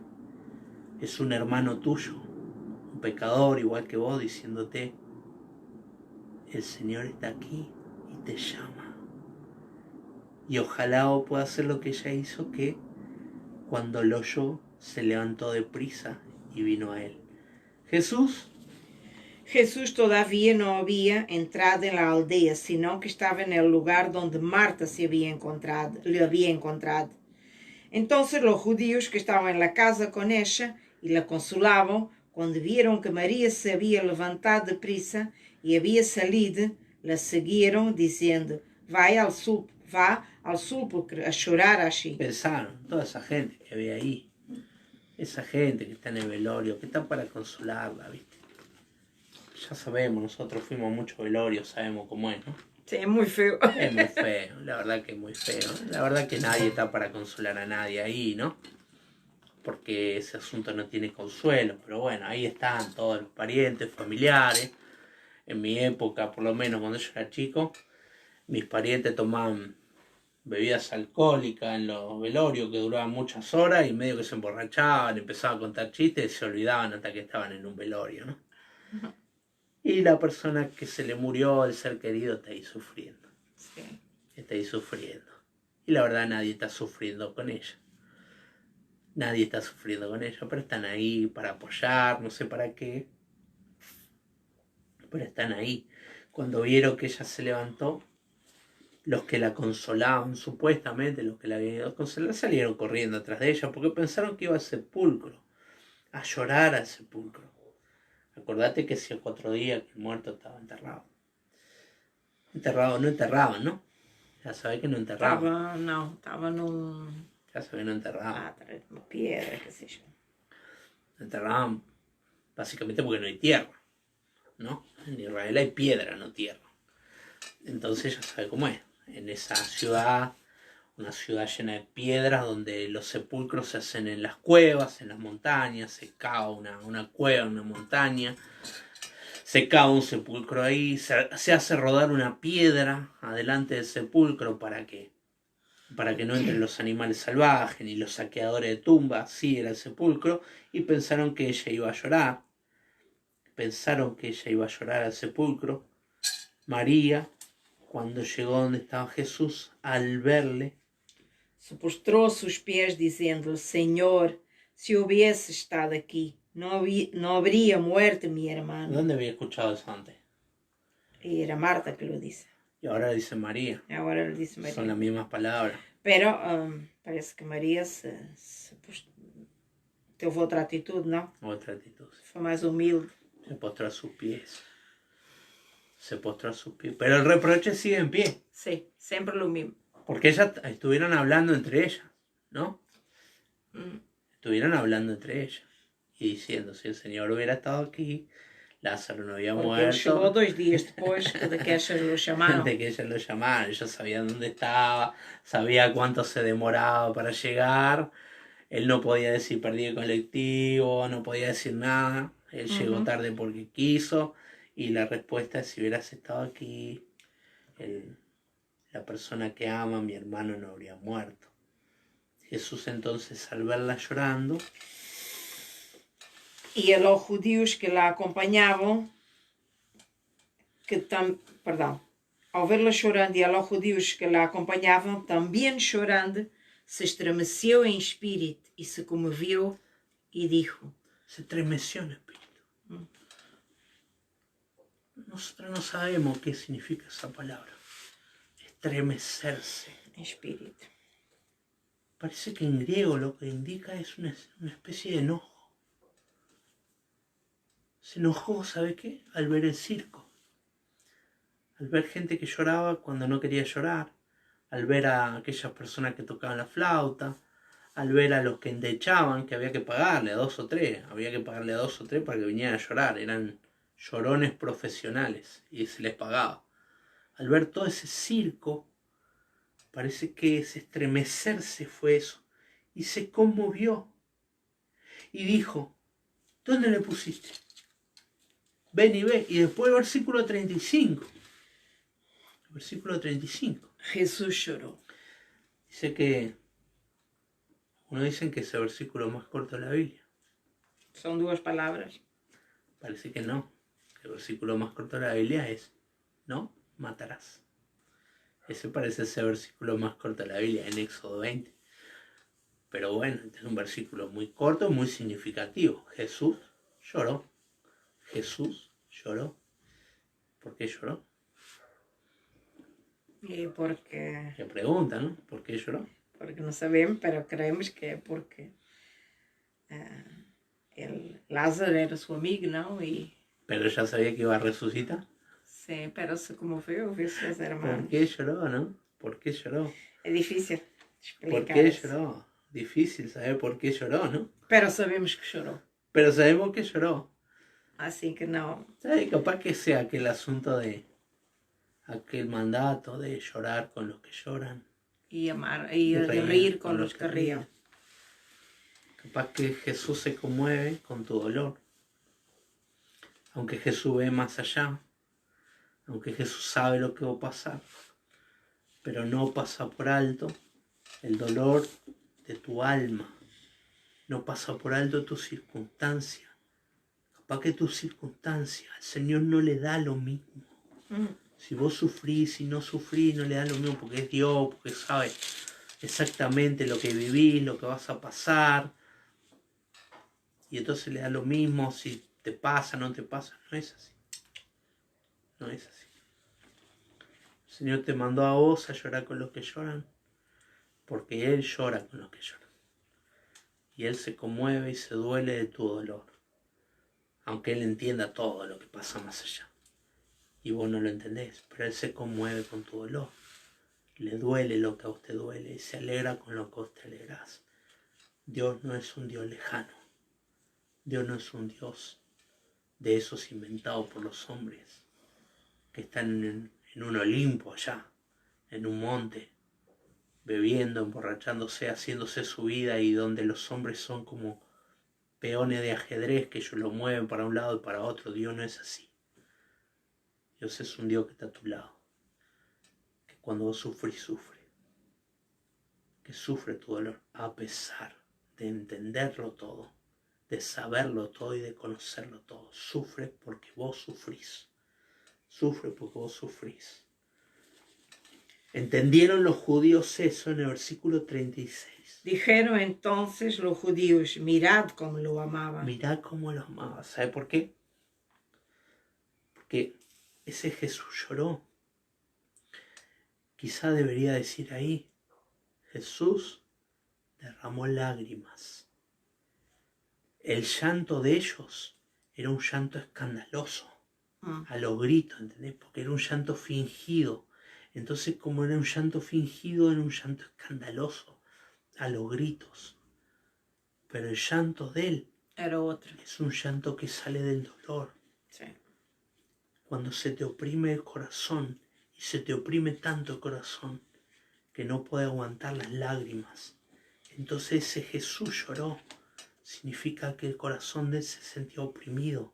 Es un hermano tuyo, un pecador igual que vos, diciéndote: el Señor está aquí y te llama. Y ojalá vos puedas hacer lo que ella hizo, que cuando lo oyó se levantó deprisa y vino a él. Jesús Jesús todavía no había entrado en la aldea, sino que estaba en el lugar donde Marta le había encontrado. Entonces los judíos que estaban en la casa con ella y la consolaban, cuando vieron que María se había levantado deprisa y había salido, la siguieron diciendo, va al sepulcro a llorar allí. Pensaron, toda esa gente que había ahí, esa gente que está en el velorio, que está para consolarla, ¿viste? Ya sabemos, nosotros fuimos a muchos velorios, sabemos cómo es, ¿no? Sí, es muy feo. Es muy feo, la verdad que es muy feo. La verdad que nadie está para consolar a nadie ahí, ¿no? Porque ese asunto no tiene consuelo. Pero bueno, ahí están todos los parientes, familiares. En mi época, por lo menos cuando yo era chico, mis parientes tomaban bebidas alcohólicas en los velorios que duraban muchas horas y medio que se emborrachaban, empezaban a contar chistes y se olvidaban hasta que estaban en un velorio, ¿no? Y la persona que se le murió, el ser querido, está ahí sufriendo. Sí. Está ahí sufriendo. Y la verdad nadie está sufriendo con ella. Nadie está sufriendo con ella, pero están ahí para apoyar, no sé para qué. Pero están ahí. Cuando vieron que ella se levantó, los que la consolaban, supuestamente los que la habían ido a consolar, salieron corriendo atrás de ella porque pensaron que iba al sepulcro, a llorar al sepulcro. Acordate que hacía 4 días que el muerto estaba enterrado. Enterrado, no enterraban, ¿no? Ya sabés que no enterraban. Estaba num... Ya sabés que no enterraban. atrás de una piedra, qué sé yo. Enterraban básicamente porque no hay tierra, ¿no? En Israel hay piedra, no tierra. Entonces ya sabés cómo es. En esa ciudad, una ciudad llena de piedras donde los sepulcros se hacen en las cuevas, en las montañas, se cava una cueva, una montaña, se cava un sepulcro ahí, se hace rodar una piedra adelante del sepulcro para que no entren los animales salvajes ni los saqueadores de tumbas. Sí, era el sepulcro, y pensaron que ella iba a llorar. Pensaron que ella iba a llorar al sepulcro. María, cuando llegó donde estaba Jesús, al verle, se postró a sus pies diciendo, Señor, si hubiese estado aquí, no habría muerto mi hermano. ¿dónde había escuchado eso antes? Y era Marta que lo dice. Y ahora le dice María. Ahora le dice María. Son las mismas palabras. Pero parece que María tuvo otra actitud, ¿no? Otra actitud. Fue más humilde. Se postró a sus pies. Se postró a sus pies. Pero el reproche sigue en pie. Sí, siempre lo mismo. Porque ellas estuvieron hablando entre ellas, ¿no? Estuvieron hablando entre ellas. Y diciendo, si el Señor hubiera estado aquí, Lázaro no había muerto. Él llegó 2 días después de que ellos lo llamaron. De que ellos lo llamaron. Ellos sabían dónde estaba, sabía cuánto se demoraba para llegar. Él no podía decir perdí el colectivo, no podía decir nada. Él llegó tarde porque quiso. Y la respuesta es, si hubieras estado aquí, la persona que ama, mi hermano, no habría muerto. Jesús entonces, al verla llorando, y a los judíos que la acompañaban, al verla llorando y a los judíos que la acompañaban, también llorando, se estremeció en espíritu y se conmovió y dijo. Se estremeció en espíritu. Nosotros no sabemos qué significa esa palabra. Estremecerse. Espíritu. Parece que en griego lo que indica es una especie de enojo. Se enojó, ¿sabe qué? Al ver el circo. Al ver gente que lloraba cuando no quería llorar. Al ver a aquellas personas que tocaban la flauta. Al ver a los que endechaban, que había que pagarle a 2 o 3. Había que pagarle a 2 o 3 para que vinieran a llorar. Eran llorones profesionales y se les pagaba. Al ver todo ese circo, parece que ese estremecerse fue eso. Y se conmovió. Y dijo, ¿dónde le pusiste? Ven y ve. Y después el versículo 35. El versículo 35. Jesús lloró. Dice que, uno dicen que es el versículo más corto de la Biblia. Son 2 palabras. Parece que no. El versículo más corto de la Biblia es, no matarás. Ese parece ser el versículo más corto de la Biblia, en Éxodo 20. Pero bueno, este es un versículo muy corto, muy significativo. Jesús lloró. Jesús ¿Lloró? ¿Por qué lloró? Y porque, Se pregunta, ¿no? ¿Por qué lloró? porque no sabemos, pero creemos que é porque Lázaro era su amigo, ¿no? Y Pero ya sabía que iba a resucitar. sí, pero se conmovió, viu seus hermanos. ¿Por qué lloró, no? ¿Por qué lloró? É difícil ¿Por explicar qué eso. lloró? Difícil saber por qué lloró, ¿no? Pero sabemos que chorou. Pero sabemos que lloró. Assim que não. ¿Sabes? Capaz que sea aquel asunto de aquel mandato de llorar con los que lloran. E amar, e de rir com os que riam. Capaz que Jesús se conmueve con tu dolor. Aunque Jesús ve más allá. Aunque Jesús sabe lo que va a pasar. Pero no pasa por alto el dolor de tu alma. No pasa por alto tu circunstancia. Capaz que tu circunstancia, el Señor no le da lo mismo. Si vos sufrís, si no sufrís, no le da lo mismo porque es Dios, porque sabe exactamente lo que vivís, lo que vas a pasar. Y entonces le da lo mismo si te pasa, no te pasa. No es así. No es así. El Señor te mandó a vos a llorar con los que lloran, porque Él llora con los que lloran. Y Él se conmueve y se duele de tu dolor, aunque Él entienda todo lo que pasa más allá. Y vos no lo entendés, pero Él se conmueve con tu dolor. Le duele lo que a usted duele y se alegra con lo que a usted alegrás. Dios no es un Dios lejano. Dios no es un Dios de esos inventados por los hombres que están en un Olimpo allá, en un monte, bebiendo, emborrachándose, haciéndose su vida y donde los hombres son como peones de ajedrez que ellos lo mueven para un lado y para otro. Dios no es así. Dios es un Dios que está a tu lado, que cuando vos sufrís, sufre, que sufre tu dolor a pesar de entenderlo todo, de saberlo todo y de conocerlo todo. Sufre porque vos sufrís. Sufre porque vos sufrís. ¿Entendieron los judíos eso en el versículo 36? Dijeron entonces los judíos, mirad cómo lo amaban. Mirad cómo lo amaba. ¿Sabe por qué? Porque ese Jesús lloró. Quizá debería decir ahí, Jesús derramó lágrimas. El llanto de ellos era un llanto escandaloso, a los gritos, ¿entendés? Porque era un llanto fingido. Entonces, como era un llanto fingido, era un llanto escandaloso, a los gritos. Pero el llanto de Él Era outro. es un llanto que sale del dolor. Sí. Cuando se te oprime el corazón, y se te oprime tanto el corazón, que no puede aguantar las lágrimas. Entonces ese Jesús lloró. Significa que el corazón de Él se sentía oprimido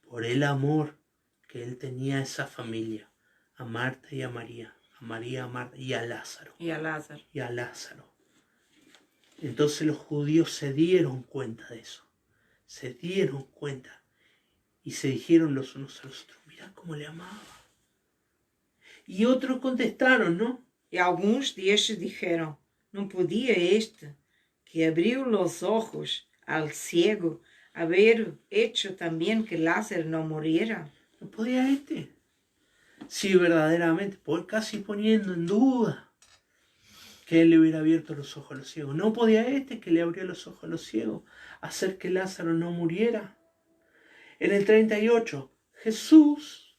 por el amor que Él tenía a esa familia, a Marta y a María, a Marta y a Lázaro. E a Lázaro. Y a Lázaro. Entonces los judíos se dieron cuenta de eso. Se dieron cuenta. Y se dijeron los unos a los otros, mirá cómo le amaba. Y otros contestaron, ¿no? E alguns destes dijeron, não podia este, que abriu os ojos al ciego, haber hecho también que Lázaro no muriera. ¿No podía este? Sí, verdaderamente, casi poniendo en duda que Él le hubiera abierto los ojos a los ciegos. ¿No podía este que le abrió los ojos a los ciegos hacer que Lázaro no muriera? En el 38, Jesus,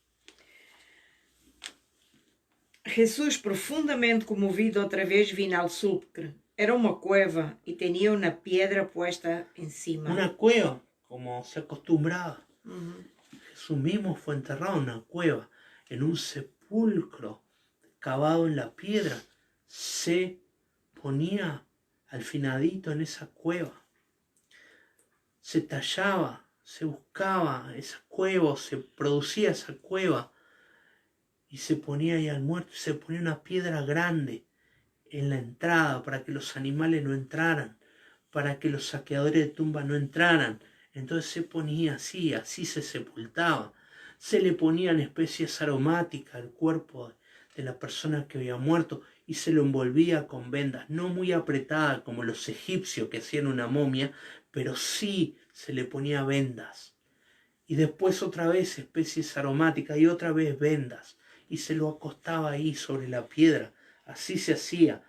profundamente comovido, outra vez vino al sepulcro. Era uma cueva e tinha uma pedra puesta encima. Una cueva, como se acostumbraba. Jesús mismo fue enterrado en una cueva, en un sepulcro cavado en la piedra. Se ponía al finadito en esa cueva. Se tallaba, se buscaba esa cueva, se producía esa cueva. Y se ponía ahí al muerto, se ponía una piedra grande en la entrada para que los animales no entraran, para que los saqueadores de tumba no entraran. Entonces se ponía así se sepultaba. Se le ponían especies aromáticas al cuerpo de la persona que había muerto y se lo envolvía con vendas, no muy apretadas como los egipcios que hacían una momia, pero sí se le ponía vendas. y después otra vez especies aromáticas y otra vez vendas, y se lo acostaba ahí sobre la piedra. Así se hacía.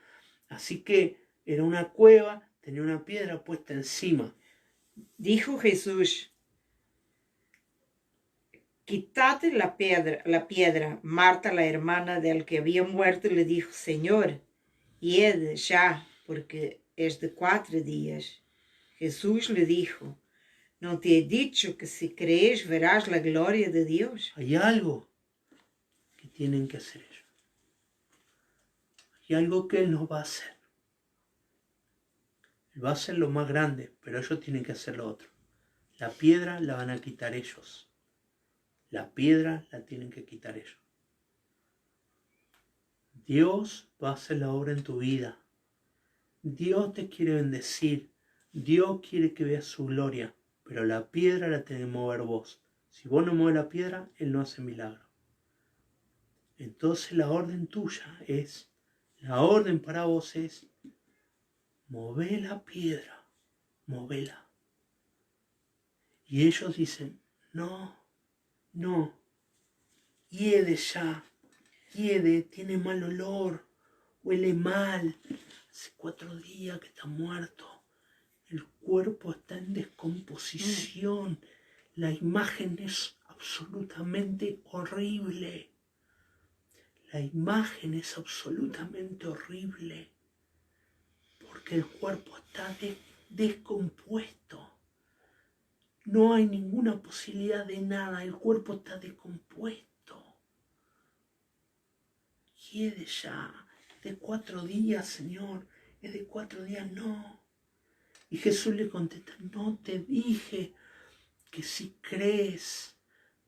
Así que era una cueva, tenía una piedra puesta encima. Dijo Jesús: quítate la piedra. Marta, la hermana del que había muerto, le dijo: Señor, hiede ya, porque es de 4 días. Jesús le dijo: ¿no te he dicho que si crees verás la gloria de Dios? Hay algo que tienen que hacer ellos. Hay algo que Él no va a hacer. Él va a hacer lo más grande, pero ellos tienen que hacer lo otro. La piedra la van a quitar ellos. La piedra la tienen que quitar ellos. Dios va a hacer la obra en tu vida. Dios te quiere bendecir. Dios quiere que veas su gloria. Pero la piedra la tenés que mover vos. Si vos no mueves la piedra, Él no hace milagro. Entonces la orden tuya es, la orden para vos es, mover la piedra, movela. Y ellos dicen, no, hiede ya, hiede, tiene mal olor, huele mal, hace 4 días que está muerto, el cuerpo está en descomposición, la imagen es absolutamente horrible. La imagen es absolutamente horrible porque el cuerpo está descompuesto. No hay ninguna posibilidad de nada, el cuerpo está descompuesto. Hiede ya, de 4 días, Señor, es de 4 días, no. Y Jesús le contesta, no te dije que si crees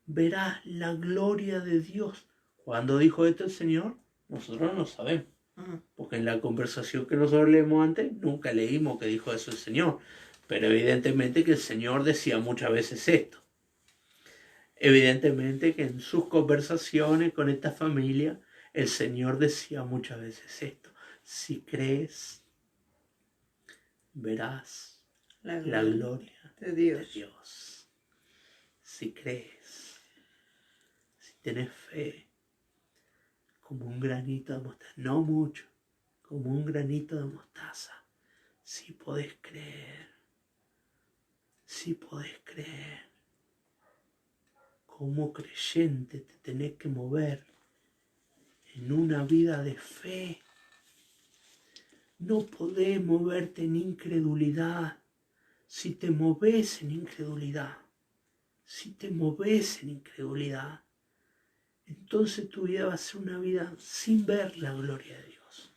verás la gloria de Dios. ¿Cuándo dijo esto el Señor? Nosotros no sabemos. Porque en la conversación que nosotros leímos antes, nunca leímos que dijo eso el Señor. Pero evidentemente que el Señor decía muchas veces esto. Evidentemente que en sus conversaciones con esta familia, el Señor decía muchas veces esto. Si crees, verás la gloria de Dios. de Dios. Si crees, si tenés fe, como un granito de mostaza, no mucho, como un granito de mostaza, si podés creer, si podés creer. Como creyente te tenés que mover en una vida de fe. No podés moverte en incredulidad. Si te moves en incredulidad, entonces tu vida va a ser una vida sin ver la gloria de Dios,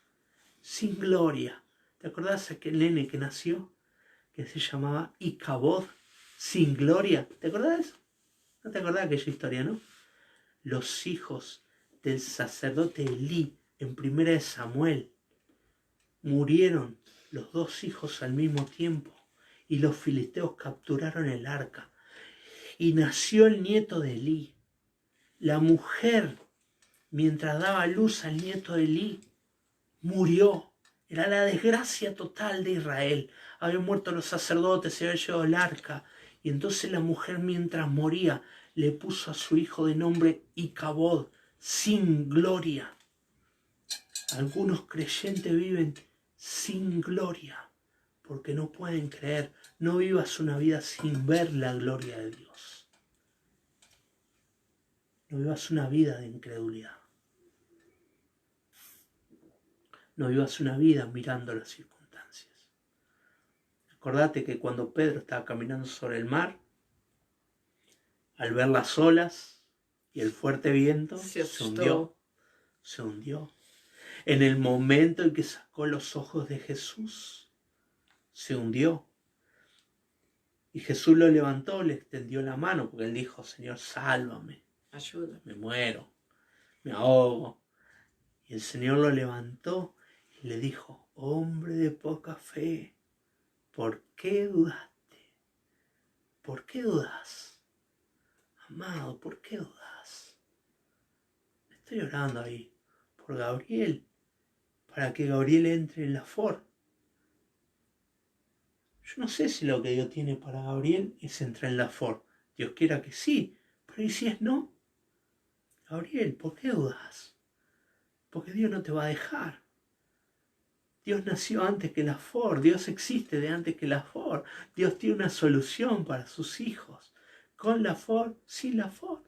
sin gloria. ¿Te acordás de aquel nene que nació, que se llamaba Icabod, sin gloria? ¿Te acordás de eso? ¿No te acordás de aquella historia, no? Los hijos del sacerdote Elí, en 1 Samuel, murieron los 2 hijos al mismo tiempo y los filisteos capturaron el arca. Y nació el nieto de Elí. La mujer, mientras daba luz al nieto de Elí, murió. Era la desgracia total de Israel. Habían muerto los sacerdotes, se había llevado el arca. Y entonces la mujer, mientras moría, le puso a su hijo de nombre Icabod, sin gloria. Algunos creyentes viven sin gloria, porque no pueden creer. No vivas una vida sin ver la gloria de Dios. No vivas una vida de incredulidad. No vivas una vida mirando las circunstancias. Acordate que cuando Pedro estaba caminando sobre el mar, al ver las olas y el fuerte viento, se hundió. En el momento en que sacó los ojos de Jesús, se hundió. Y Jesús lo levantó, le extendió la mano, porque él dijo, Señor, sálvame, ayúdame, me muero, me ahogo. Y el Señor lo levantó y le dijo, hombre de poca fe, ¿por qué dudaste? ¿Por qué dudas? Amado, ¿por qué dudas? Estoy orando ahí por Gabriel, para que Gabriel entre en la FOR. Yo no sé si lo que Dios tiene para Gabriel es entrar en la FOR. Dios quiera que sí, pero ¿y si es no? Gabriel, ¿por qué dudas? Porque Dios no te va a dejar. Dios nació antes que la Ford, Dios existe de antes que la Ford. Dios tiene una solución para sus hijos, con la Ford, sin la Ford.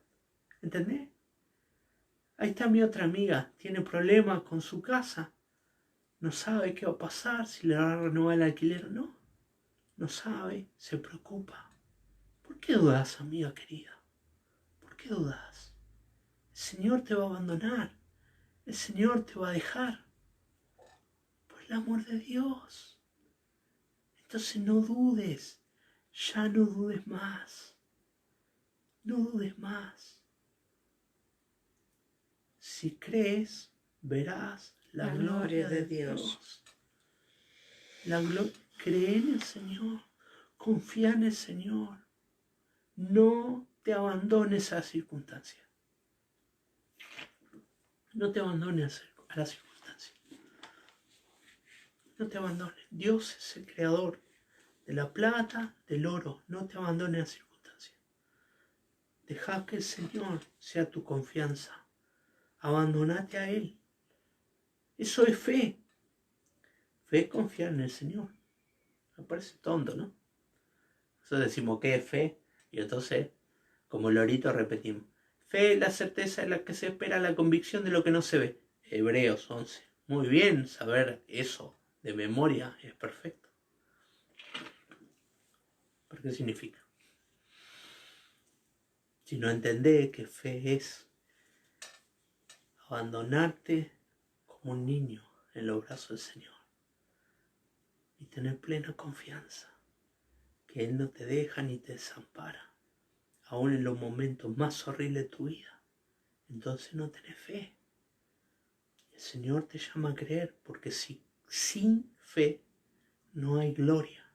¿Entendés? Ahí está mi otra amiga, tiene problemas con su casa. No sabe qué va a pasar, si le va a renovar el alquiler o no. No sabe, se preocupa. ¿Por qué dudas, amiga querida? ¿Por qué dudas? El Señor te va a abandonar. El Señor te va a dejar. Por el amor de Dios. Entonces no dudes. Ya no dudes más. No dudes más. Si crees, verás la gloria de Dios. Cree en el Señor. Confía en el Señor. No te abandones a la circunstancia. No te abandones a la circunstancia. No te abandones. Dios es el creador de la plata, del oro. No te abandones a la circunstancia. Deja que el Señor sea tu confianza. Abandonate a Él. Eso es fe. Fe es confiar en el Señor. Me parece tonto, ¿no? Nosotros decimos que es fe y entonces, como lorito, repetimos. Fe es la certeza de la que se espera, la convicción de lo que no se ve. Hebreos 11. Muy bien, saber eso de memoria es perfecto. ¿Pero qué significa? Si no entendés que fe es abandonarte como un niño en los brazos del Señor y tener plena confianza que Él no te deja ni te desampara, aún en los momentos más horribles de tu vida, entonces no tenés fe. El Señor te llama a creer, porque sin fe no hay gloria.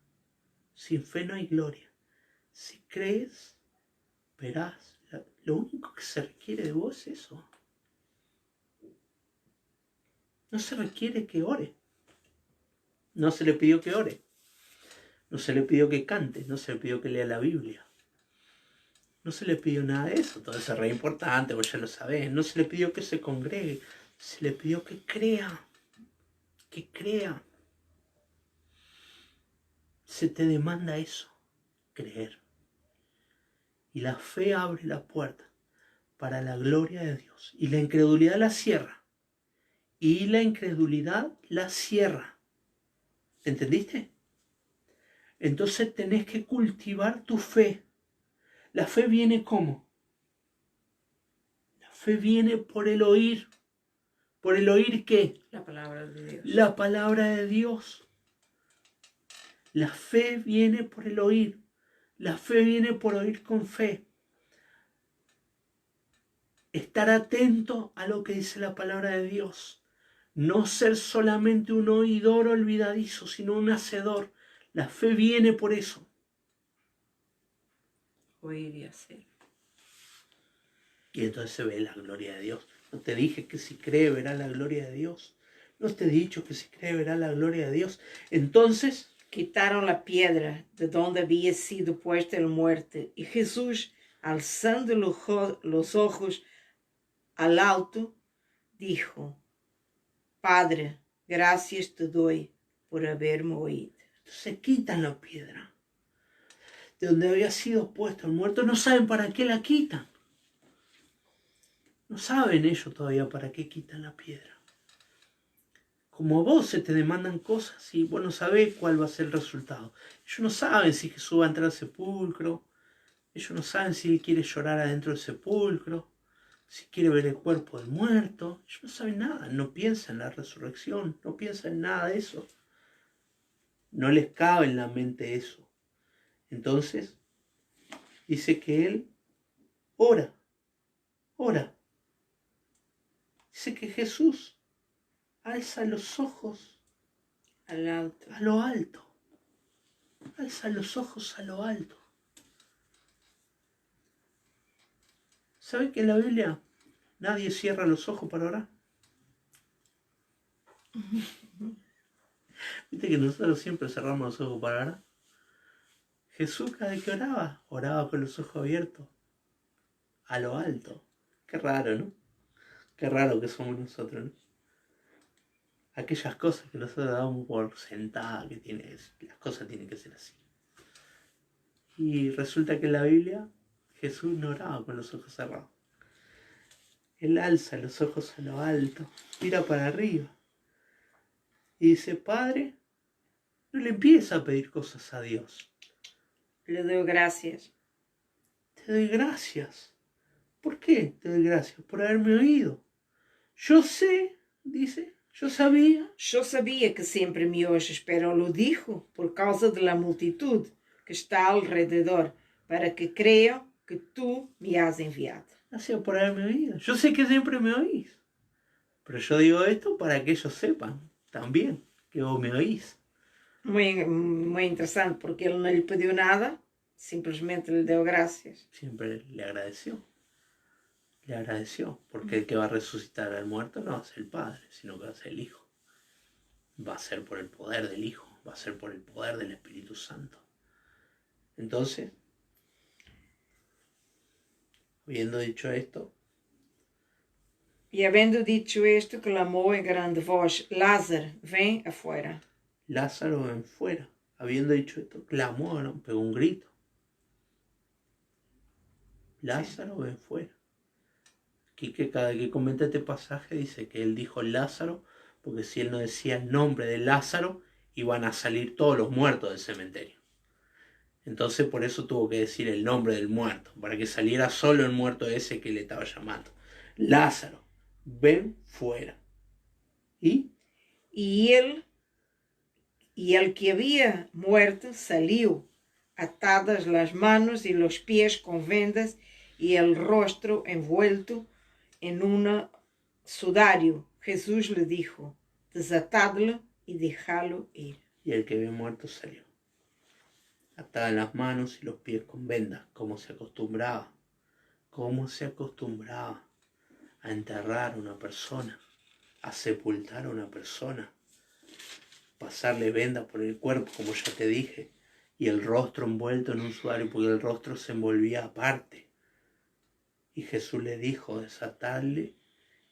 Sin fe no hay gloria. Si crees, verás. Lo único que se requiere de vos es eso. No se requiere que ore. No se le pidió que ore. No se le pidió que cante. No se le pidió que lea la Biblia. No se le pidió nada de eso. Todo eso es re importante, vos ya lo sabés. No se le pidió que se congregue. Se le pidió que crea. Que crea. Se te demanda eso. Creer. Y la fe abre la puerta para la gloria de Dios. Y la incredulidad la cierra. Y la incredulidad la cierra. ¿Entendiste? Entonces tenés que cultivar tu fe. La fe viene ¿cómo? La fe viene por el oír. ¿Por el oír qué? La palabra de Dios. La palabra de Dios. La fe viene por el oír. La fe viene por oír con fe. Estar atento a lo que dice la palabra de Dios. No ser solamente un oidor olvidadizo, sino un hacedor. La fe viene por eso. Oír y hacer. Y entonces se ve la gloria de Dios. No te dije que si cree verá la gloria de Dios. No te he dicho que si cree verá la gloria de Dios. Entonces quitaron la piedra de donde había sido puesta el muerto, y Jesús, alzando los ojos al alto, dijo: Padre, gracias te doy por haberme oído. Entonces quitan la piedra de donde había sido puesto el muerto. No saben para qué la quitan. No saben ellos todavía para qué quitan la piedra. Como vos se te demandan cosas y vos no sabés cuál va a ser el resultado. Ellos no saben si Jesús va a entrar al sepulcro. Ellos no saben si Él quiere llorar adentro del sepulcro. Si quiere ver el cuerpo del muerto. Ellos no saben nada. No piensan en la resurrección. No piensan en nada de eso. No les cabe en la mente eso. Entonces, dice que Él ora. Ora. Dice que Jesús alza los ojos a lo alto. Alza los ojos a lo alto. ¿Sabe que en la Biblia nadie cierra los ojos para orar? Viste que nosotros siempre cerramos los ojos para orar. Jesús cada vez que oraba con los ojos abiertos, a lo alto. Qué raro, ¿no? Qué raro que somos nosotros, ¿no? Aquellas cosas que nosotros damos por sentadas, las cosas tienen que ser así. Y resulta que en la Biblia Jesús no oraba con los ojos cerrados. Él alza los ojos a lo alto, mira para arriba y dice, Padre, no le empieza a pedir cosas a Dios. Le doy gracias. Te doy gracias. ¿Por qué te doy gracias? Por haberme oído. Yo sé, dice, yo sabía que siempre me oyes, pero lo dijo por causa de la multitud que está alrededor, para que creo que tú me has enviado. Gracias por haberme oído. Yo sé que siempre me oís. Pero yo digo esto para que ellos sepan también que vos me oís. Muy interesante, porque él no le pidió nada, simplemente le dio gracias. Siempre le agradeció. Le agradeció, porque el que va a resucitar al muerto no va a ser el Padre, sino que va a ser el Hijo. Va a ser por el poder del Hijo, va a ser por el poder del Espíritu Santo. Entonces, habiendo dicho esto, y habiendo dicho esto, clamó en grande voz, Lázaro, ven afuera. Lázaro ven fuera. Habiendo dicho esto, clamó, ¿no? Pegó un grito. Lázaro ven fuera. Aquí que cada que comenta este pasaje dice que él dijo Lázaro, porque si él no decía el nombre de Lázaro, iban a salir todos los muertos del cementerio. Entonces por eso tuvo que decir el nombre del muerto, para que saliera solo el muerto ese que le estaba llamando. Lázaro, ven fuera. Y el que había muerto salió, atadas las manos y los pies con vendas y el rostro envuelto en un sudario. Jesús le dijo, desatadlo y dejadlo ir. Y el que había muerto salió, atada en las manos y los pies con vendas, como se acostumbraba a enterrar a una persona, a sepultar a una persona, pasarle vendas por el cuerpo, como ya te dije, y el rostro envuelto en un sudario, porque el rostro se envolvía aparte. Y Jesús le dijo, desatadle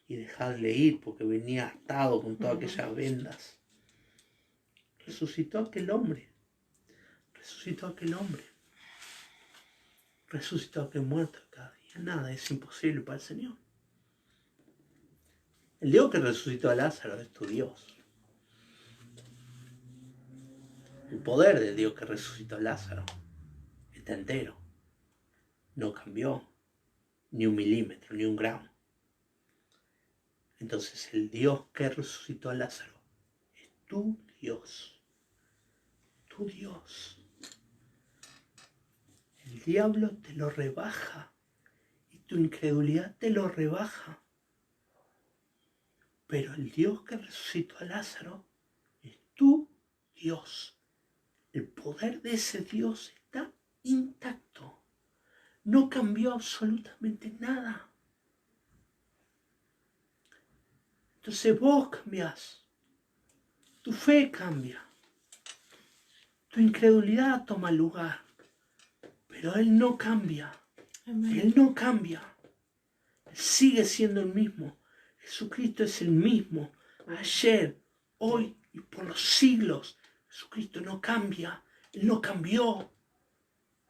y dejadle ir, porque venía atado con todas aquellas vendas. Resucitó aquel hombre. Resucitó aquel muerto cada día. Nada es imposible para el Señor. El Dios que resucitó a Lázaro es tu Dios. El poder del Dios que resucitó a Lázaro está entero. No cambió ni un milímetro, ni un gramo. Entonces el Dios que resucitó a Lázaro es tu Dios. Tu Dios. El diablo te lo rebaja y tu incredulidad te lo rebaja. Pero el Dios que resucitó a Lázaro es tu Dios. El poder de ese Dios está intacto. No cambió absolutamente nada. Entonces vos cambiás. Tu fe cambia. Tu incredulidad toma lugar. Pero Él no cambia. Amén. Él no cambia. Él sigue siendo el mismo. Jesucristo es el mismo. Ayer, hoy y por los siglos. Jesucristo no cambia. Él no cambió.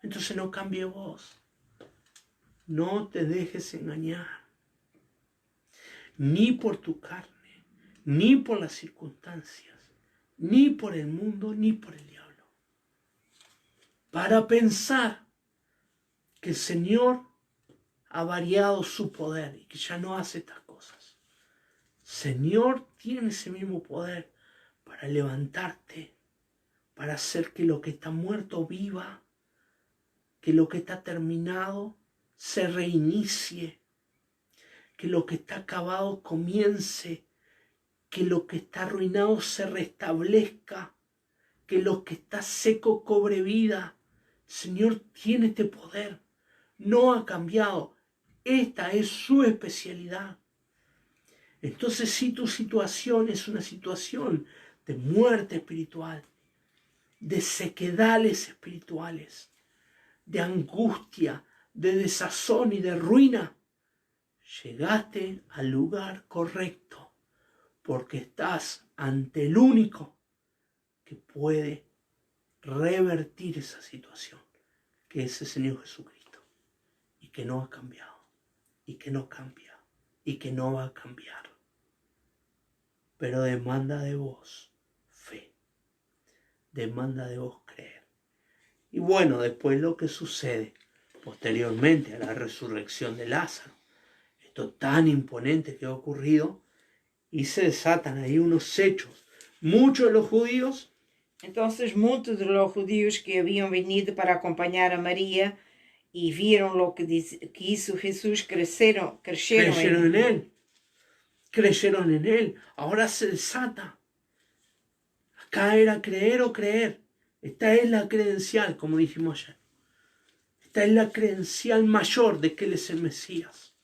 Entonces no cambie vos. No te dejes engañar. Ni por tu carne, ni por las circunstancias, ni por el mundo, ni por el diablo. Para pensar que el Señor ha variado su poder y que ya no hace estas cosas. Señor tiene ese mismo poder para levantarte, para hacer que lo que está muerto viva, que lo que está terminado se reinicie, que lo que está acabado comience, que lo que está arruinado se restablezca, que lo que está seco cobre vida. Señor tiene este poder, no ha cambiado, esta es su especialidad. Entonces si tu situación es una situación de muerte espiritual, de sequedales espirituales, de angustia, de desazón y de ruina, llegaste al lugar correcto, porque estás ante el único que puede revertir esa situación, que es el Señor Jesucristo, y que no ha cambiado, y que no cambia, y que no va a cambiar. Pero demanda de vos fe, demanda de vos creer. Y bueno, después lo que sucede posteriormente a la resurrección de Lázaro, esto tan imponente que ha ocurrido, y se desatan ahí unos hechos. Muchos de los judíos, Entonces muitos de los judíos que habían venido para acompañar a María y vieron lo que hizo Jesús crecieron creyeron en él. Creyeron en él. Ahora se desata. Acá era creer o creer. Esta es la credencial, como dijimos ayer. Esta es la credencial mayor de que él es el Mesías.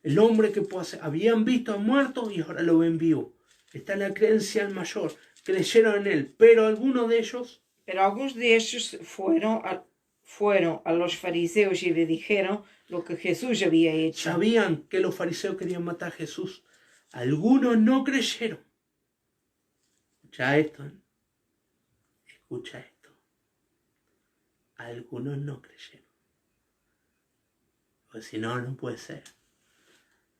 El hombre que puede hacer. Habían visto a muerto y ahora lo ven vivo. Esta es la credencial mayor. Creyeron en él. Pero algunos de ellos, Pero algunos de ellos fueron a los fariseos y le dijeron lo que Jesús había hecho. sabían que los fariseos querían matar a Jesús. Algunos no creyeron. Escucha esto. Escucha esto. Algunos no creyeron. Porque si no, no puede ser.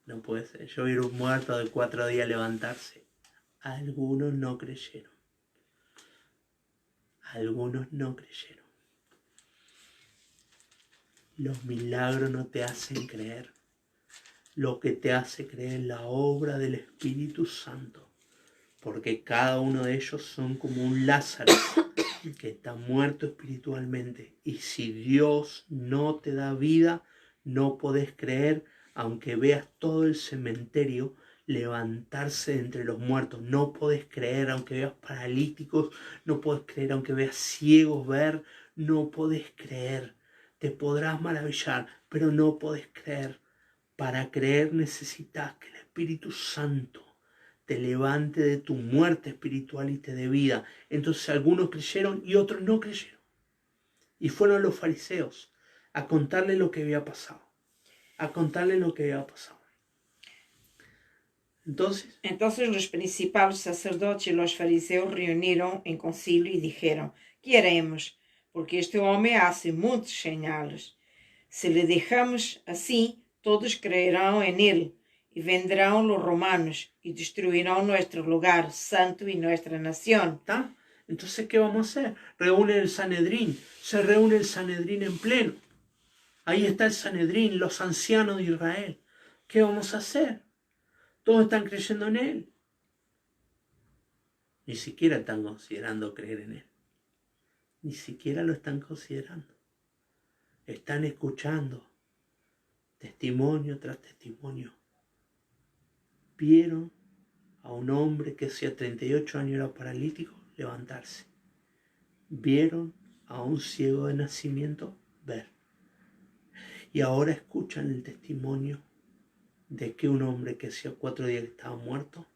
No puede ser. Yo vi un muerto de 4 días levantarse. Algunos no creyeron. Algunos no creyeron. Los milagros no te hacen creer. Lo que te hace creer es la obra del Espíritu Santo. Porque cada uno de ellos son como un Lázaro que está muerto espiritualmente. Y si Dios no te da vida, no podés creer, aunque veas todo el cementerio levantarse de entre los muertos. No podés creer, aunque veas paralíticos. No podés creer, aunque veas ciegos ver. No podés creer. Te podrás maravillar, pero no podés creer. Para creer necesitas que el Espíritu Santo te levante de tu muerte espiritual y te dé vida. Entonces algunos creyeron y otros no creyeron. Y fueron los fariseos a contarle lo que había pasado. A contarle lo que había pasado. Entonces los principales sacerdotes y los fariseos reunieron en concilio y dijeron: ¿Qué haremos? Porque este hombre hace muchas señales. Si le dejamos así, todos creerán en él, y vendrán los romanos y destruirán nuestro lugar santo y nuestra nación. ¿Está? Entonces, ¿qué vamos a hacer? Reúne el Sanedrín. Se reúne el Sanedrín en pleno. Ahí está el Sanedrín, los ancianos de Israel. ¿Qué vamos a hacer? Todos están creyendo en él. Ni siquiera están considerando creer en él. Ni siquiera lo están considerando. Están escuchando testimonio tras testimonio. Vieron a un hombre que hacía 38 años era paralítico levantarse. Vieron a un ciego de nacimiento ver. Y ahora escuchan el testimonio de que un hombre que hacía 4 días que estaba muerto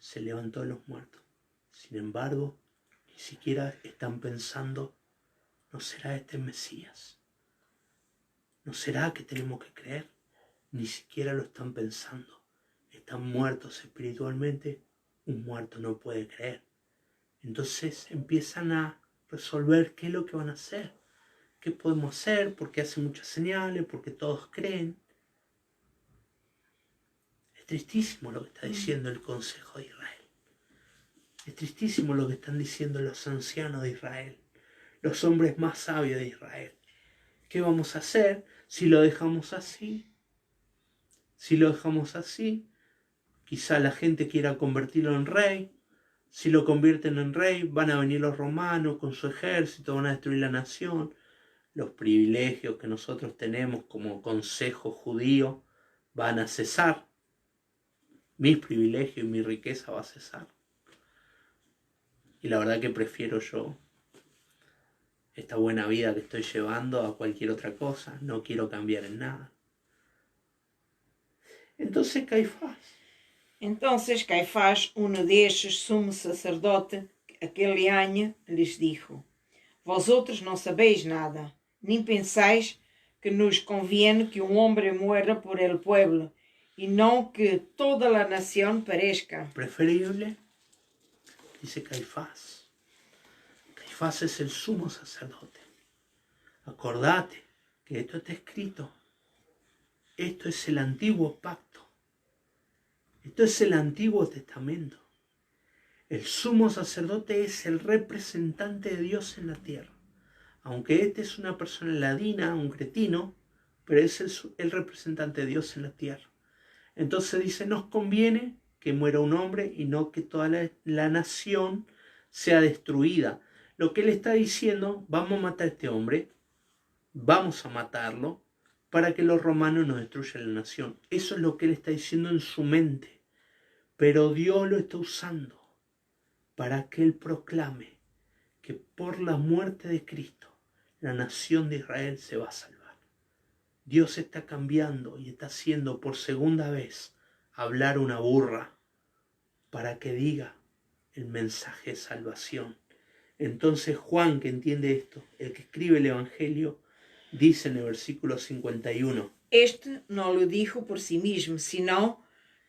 se levantó de los muertos. Sin embargo, ni siquiera están pensando: ¿no será este Mesías? ¿No será que tenemos que creer? Ni siquiera lo están pensando. Están muertos espiritualmente. Un muerto no puede creer. Entonces empiezan a resolver qué es lo que van a hacer. ¿Qué podemos hacer? Porque hace muchas señales, porque todos creen. Es tristísimo lo que está diciendo el Consejo de Israel. Es tristísimo lo que están diciendo los ancianos de Israel, los hombres más sabios de Israel. ¿Qué vamos a hacer si lo dejamos así? Si lo dejamos así, quizá la gente quiera convertirlo en rey. Si lo convierten en rey, van a venir los romanos con su ejército, van a destruir la nación. Los privilegios que nosotros tenemos como consejo judío van a cesar. Mis privilegios y mi riqueza va a cesar. Y la verdad que prefiero yo esta buena vida que estoy llevando a cualquier otra cosa. No quiero cambiar en nada. Entonces Caifás, Entonces Caifás, uno de estos sumos sacerdotes, aquele año lhes dijo: Vosotros no sabéis nada, ni pensáis que nos conviene que un hombre muera por el pueblo, y no que toda la nación perezca. Preferible, dice Caifás. Caifás es el sumo sacerdote. Acordate que esto está escrito. Esto es el antiguo pacto. Esto es el Antiguo Testamento. El sumo sacerdote es el representante de Dios en la tierra. Aunque este es una persona ladina, un cretino, pero es el representante de Dios en la tierra. Entonces dice, nos conviene que muera un hombre y no que toda la nación sea destruida. Lo que él está diciendo, vamos a matar a este hombre, vamos a matarlo, para que los romanos no destruyan la nación. Eso es lo que él está diciendo en su mente. Pero Dios lo está usando para que él proclame que por la muerte de Cristo, la nación de Israel se va a salvar. Dios está cambiando y está haciendo por segunda vez hablar una burra para que diga el mensaje de salvación. Entonces Juan, que entiende esto, el que escribe el Evangelio, dice en el versículo 51. Este no lo dijo por sí mismo, sino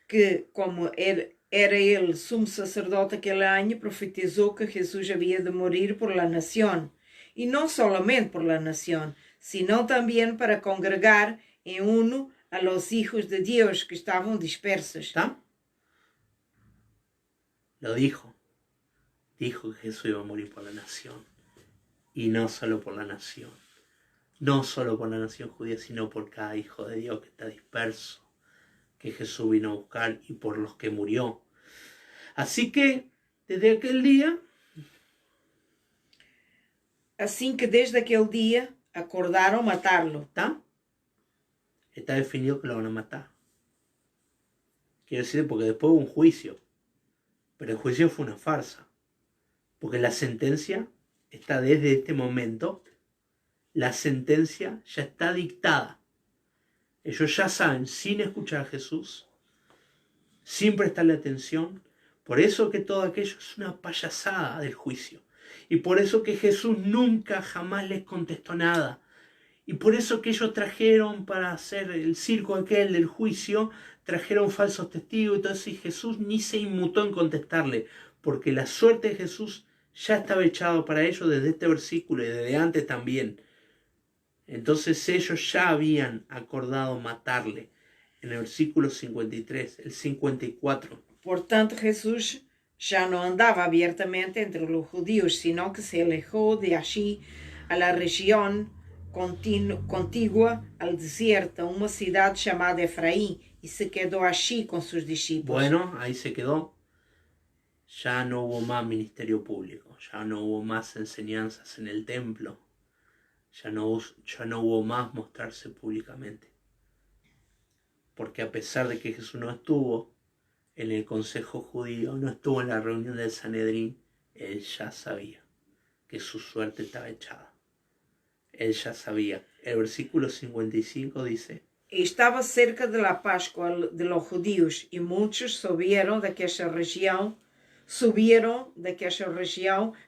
que como era el sumo sacerdote aquel año, profetizó que Jesús había de morir por la nación. Y no solamente por la nación, sino también para congregar en uno a los hijos de Dios que estaban dispersos. ¿Está? Lo dijo. Dijo que Jesús iba a morir por la nación. Y no solo por la nación. No solo por la nación judía, sino por cada hijo de Dios que está disperso, que Jesús vino a buscar y por los que murió. Así que, desde aquel día... Así que desde aquel día acordaron matarlo. Está definido que lo van a matar. Quiero decir, porque después hubo un juicio. Pero el juicio fue una farsa. Porque la sentencia está desde este momento. La sentencia ya está dictada. Ellos ya saben, sin escuchar a Jesús, sin prestarle atención. Por eso que todo aquello es una payasada del juicio. Y por eso que Jesús nunca jamás les contestó nada. Y por eso que ellos trajeron para hacer el circo aquel del juicio, trajeron falsos testigos y todo eso. Y Jesús ni se inmutó en contestarle. Porque la suerte de Jesús ya estaba echada para ellos desde este versículo y desde antes también. Entonces ellos ya habían acordado matarle. En el versículo 53, el 54. Por tanto, Jesús ya no andaba abiertamente entre los judíos, sino que se alejó de allí a la región contigua al desierto, una ciudad llamada Efraín, y se quedó allí con sus discípulos. Bueno, ahí se quedó. Ya no hubo más ministerio público, ya no hubo más enseñanzas en el templo, ya no hubo más mostrarse públicamente. Porque a pesar de que Jesús no estuvo en el consejo judío, no estuvo en la reunión del Sanedrín, él ya sabía que su suerte estaba echada. Él ya sabía. El versículo 55 dice: Estaba cerca de la Pascua de los judíos, y muchos subieron de aquella región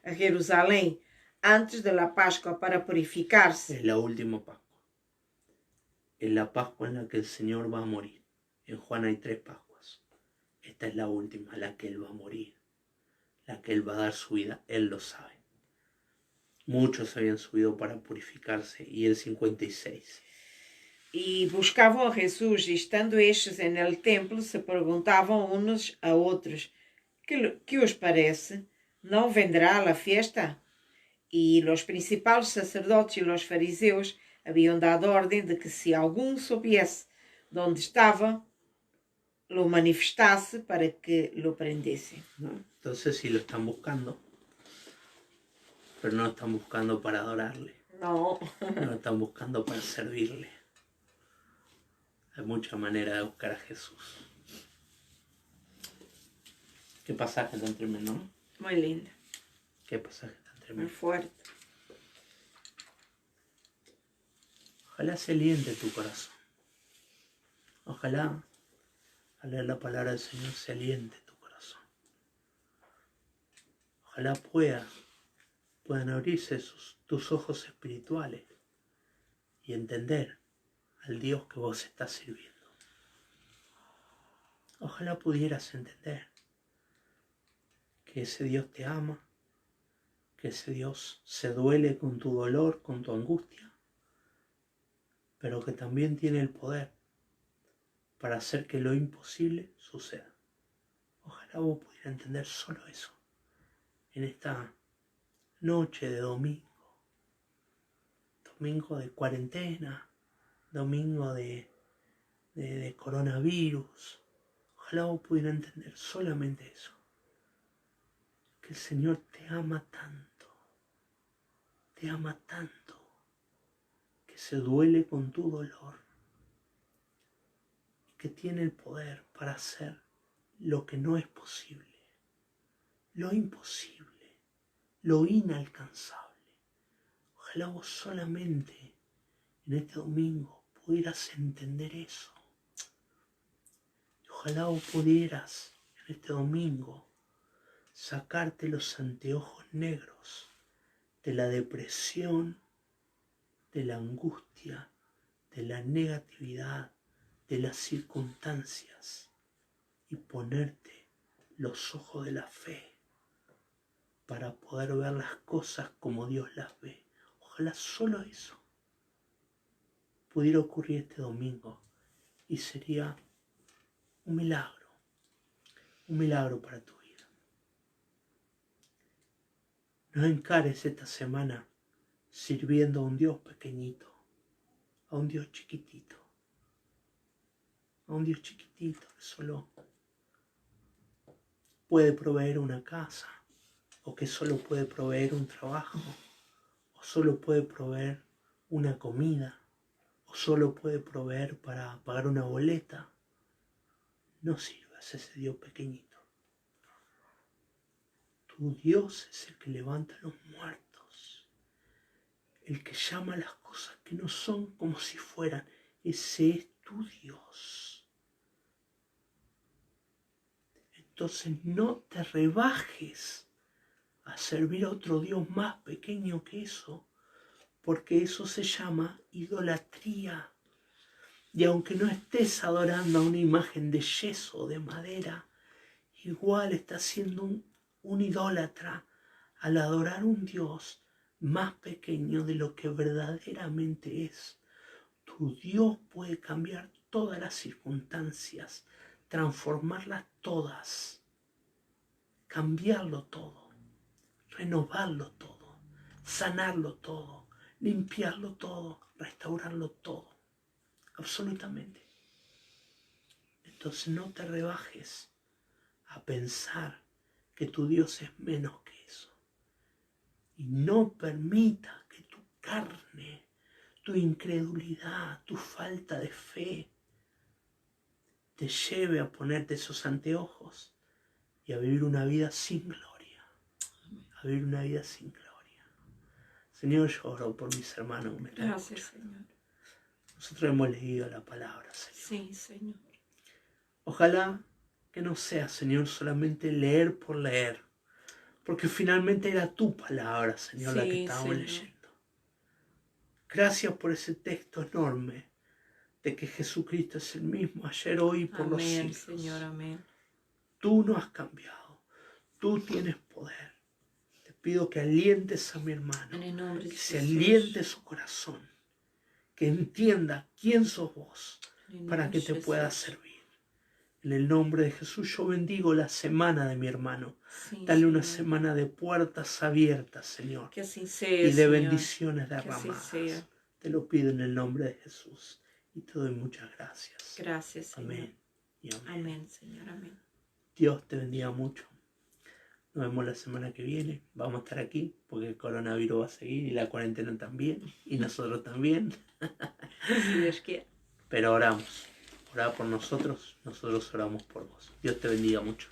a Jerusalén antes de la Pascua para purificarse. Es la última Pascua. Es la Pascua en la que el Señor va a morir. En Juan hay 3 Pascuas. Esta es la última, la que Él va a morir. La que Él va a dar su vida. Él lo sabe. Muchos habían subido para purificarse. Y el 56. Y buscaban a Jesús, y estando estos en el templo, se preguntaban unos a otros: ¿Qué os parece? ¿No vendrá a la fiesta? Y los principales sacerdotes y los fariseos habían dado orden de que si alguno supiese dónde estaba, lo manifestase para que lo prendese. ¿No? Entonces sí lo están buscando, pero no lo están buscando para adorarle. No. No lo están buscando para servirle. Hay muchas maneras de buscar a Jesús. Qué pasaje tan tremendo, ¿no? Muy lindo. Qué pasaje tan Muy tremendo. fuerte. Ojalá se aliente tu corazón. Ojalá, al leer la palabra del Señor, se aliente tu corazón. Ojalá puedan abrirse tus ojos espirituales y entender al Dios que vos estás sirviendo. Ojalá pudieras entender que ese Dios te ama, que ese Dios se duele con tu dolor, con tu angustia, pero que también tiene el poder para hacer que lo imposible suceda. Ojalá vos pudieras entender solo eso en esta noche de domingo de cuarentena, domingo de coronavirus. Ojalá vos pudieras entender solamente eso, que el Señor te ama tanto, que se duele con tu dolor, que tiene el poder para hacer lo que no es posible, lo imposible, lo inalcanzable. Ojalá vos solamente en este domingo pudieras entender eso. Ojalá vos pudieras en este domingo sacarte los anteojos negros de la depresión, de la angustia, de la negatividad, de las circunstancias y ponerte los ojos de la fe para poder ver las cosas como Dios las ve. Ojalá solo eso pudiera ocurrir este domingo y sería un milagro para tu vida. No encares esta semana sirviendo a un Dios pequeñito, a un Dios chiquitito, que solo puede proveer una casa, o que solo puede proveer un trabajo, o solo puede proveer una comida, o solo puede proveer para pagar una boleta. No sirvas a ese Dios pequeñito. Tu Dios es el que levanta a los muertos, el que llama a las cosas que no son como si fueran. Ese es tu Dios. Entonces no te rebajes a servir a otro Dios más pequeño que eso, porque eso se llama idolatría. Y aunque no estés adorando a una imagen de yeso o de madera, igual estás siendo un idólatra al adorar un Dios más pequeño de lo que verdaderamente es. Tu Dios puede cambiar todas las circunstancias, transformarlas todas, cambiarlo todo, renovarlo todo, sanarlo todo, limpiarlo todo, restaurarlo todo, absolutamente. Entonces no te rebajes a pensar que tu Dios es menos que eso. Y no permita que tu carne, tu incredulidad, tu falta de fe te lleve a ponerte esos anteojos y a vivir una vida sin gloria. A vivir una vida sin gloria. Señor, yo oro por mis hermanos que me están Gracias, escuchando. Señor. Nosotros hemos leído la palabra, Señor. Sí, Señor. Ojalá que no sea, Señor, solamente leer por leer, porque finalmente era tu palabra, Señor, la que estábamos leyendo. Gracias por ese texto enorme de que Jesucristo es el mismo ayer, hoy y por los siglos. Señor, amén. Tú no has cambiado, tú tienes poder. Te pido que alientes a mi hermano, En el nombre de que se Jesús. aliente su corazón, que entienda quién sos vos En el para nombre que te de pueda Jesús. servir. En el nombre de Jesús yo bendigo la semana de mi hermano. Sí, Dale una Señor. semana de puertas abiertas, Señor, Que así sea, y de Señor. bendiciones Que así derramadas. sea. Te lo pido en el nombre de Jesús y te doy muchas gracias. Gracias, Señor. Amén y amén. Amén, Señor, amén. Dios te bendiga mucho. Nos vemos la semana que viene. Vamos a estar aquí porque el coronavirus va a seguir y la cuarentena también y nosotros también. Si Dios quiere. Pero oramos. Orá por nosotros, nosotros oramos por vos. Dios te bendiga mucho.